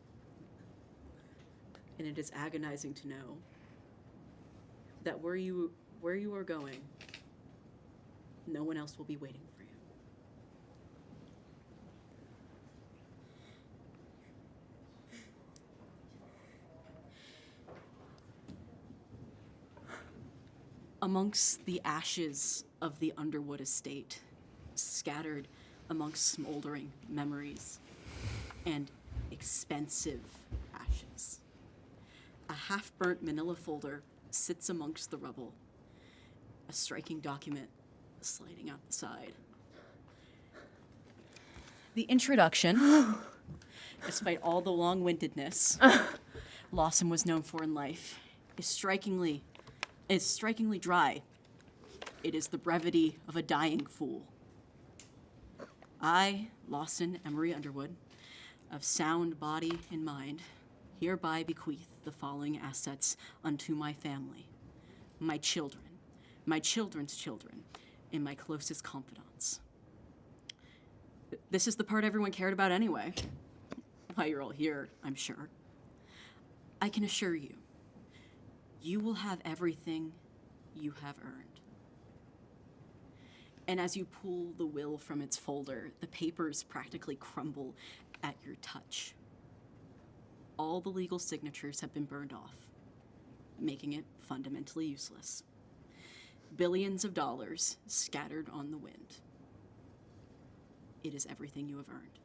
And it is agonizing to know that where you are going, no one else will be waiting for you. Amongst the ashes of the Underwood estate, scattered amongst smoldering memories and expensive ashes, a half-burnt manila folder sits amongst the rubble, a striking document sliding out the side. The introduction, despite all the long-windedness Lawson was known for in life, is strikingly dry. It is the brevity of a dying fool. I, Lawson Emery Underwood, of sound body and mind, hereby bequeath the following assets unto my family, my children, my children's children, and my closest confidants. This is the part everyone cared about anyway. Why you're all here, I'm sure. I can assure you, you will have everything you have earned. And as you pull the will from its folder, the papers practically crumble at your touch. All the legal signatures have been burned off, making it fundamentally useless. Billions of dollars scattered on the wind. It is everything you have earned.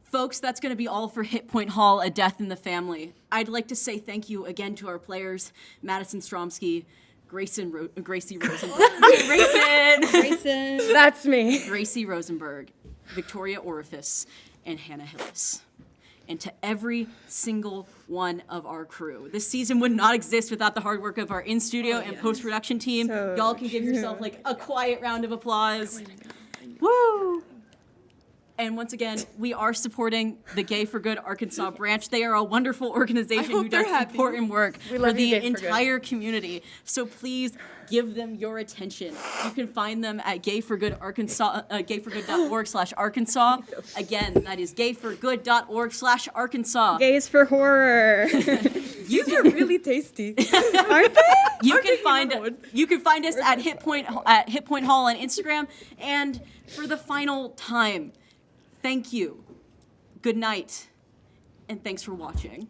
Folks, that's going to be all for Hit Point Hall, A Death in the Family. I'd like to say thank you again to our players, Madison Stromski, Gracie Rosenberg. Grayson. That's me. Gracie Rosenberg, Victoria Orifice, and Hannah Hillis. And to every single one of our crew. This season would not exist without the hard work of our in-studio and post-production team. So Y'all can give yourself like a quiet round of applause. Woo! And once again, we are supporting the Gay for Good Arkansas branch. They are a wonderful organization who does important work for love the you, Gay for Good. entire community. So please give them your attention. You can find them at gayforgood.org/Arkansas. Again, that is gayforgood.org/Arkansas. Gays for horror. You can Really tasty. Aren't they? you can find us at Hit Point Hall on Instagram. And for the final time, thank you. Good night, and thanks for watching.